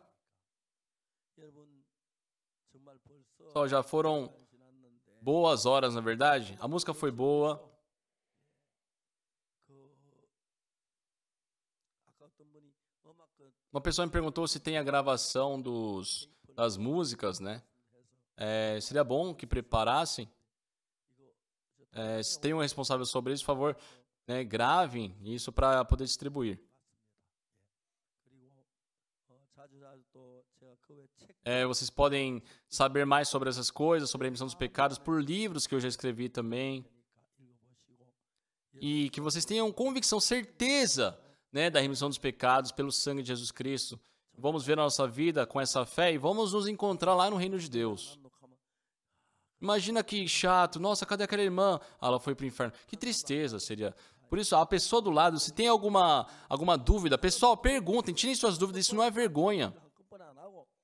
Só já foram boas horas, na verdade. A música foi boa. Uma pessoa me perguntou se tem a gravação das músicas, né? Seria bom que preparassem. Se tem um responsável sobre isso, por favor, né, gravem isso para poder distribuir. Vocês podem saber mais sobre essas coisas, sobre a remissão dos pecados, por livros que eu já escrevi também. E que vocês tenham convicção, certeza, né, da remissão dos pecados pelo sangue de Jesus Cristo. Vamos ver a nossa vida com essa fé e vamos nos encontrar lá no reino de Deus. Imagina que chato. Nossa, cadê aquela irmã? Ela foi para o inferno. Que tristeza seria. Por isso, a pessoa do lado, se tem alguma dúvida, pessoal, perguntem, tirem suas dúvidas, isso não é vergonha.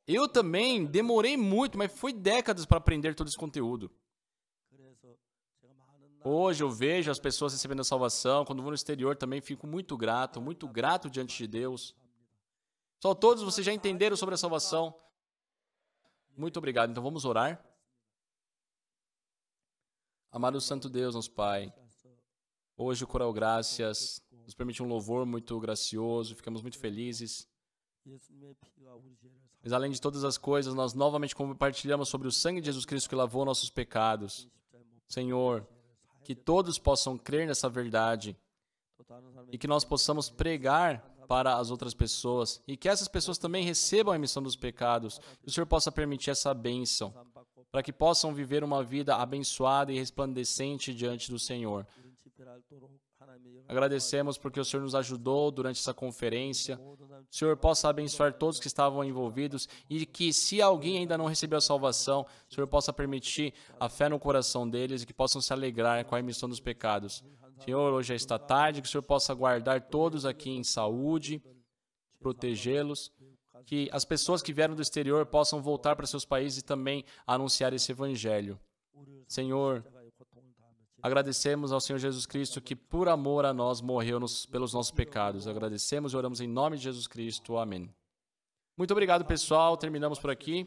Eu também demorei muito, mas foi décadas para aprender todo esse conteúdo. Hoje eu vejo as pessoas recebendo a salvação, quando vou no exterior também fico muito grato diante de Deus. Só todos vocês já entenderam sobre a salvação. Muito obrigado. Então vamos orar. Amado Santo Deus, nosso Pai, hoje o Coral Graças nos permite um louvor muito gracioso, ficamos muito felizes. Mas além de todas as coisas, nós novamente compartilhamos sobre o sangue de Jesus Cristo que lavou nossos pecados. Senhor, que todos possam crer nessa verdade e que nós possamos pregar para as outras pessoas e que essas pessoas também recebam a remissão dos pecados. Que o Senhor possa permitir essa bênção, para que possam viver uma vida abençoada e resplandecente diante do Senhor. Agradecemos porque o Senhor nos ajudou durante essa conferência. O Senhor possa abençoar todos que estavam envolvidos e que, se alguém ainda não recebeu a salvação, o Senhor possa permitir a fé no coração deles e que possam se alegrar com a remissão dos pecados. Senhor, hoje já está tarde, que o Senhor possa guardar todos aqui em saúde, protegê-los, que as pessoas que vieram do exterior possam voltar para seus países e também anunciar esse evangelho. Senhor, agradecemos ao Senhor Jesus Cristo que, por amor a nós, morreu pelos nossos pecados. Agradecemos e oramos em nome de Jesus Cristo. Amém. Muito obrigado, pessoal. Terminamos por aqui.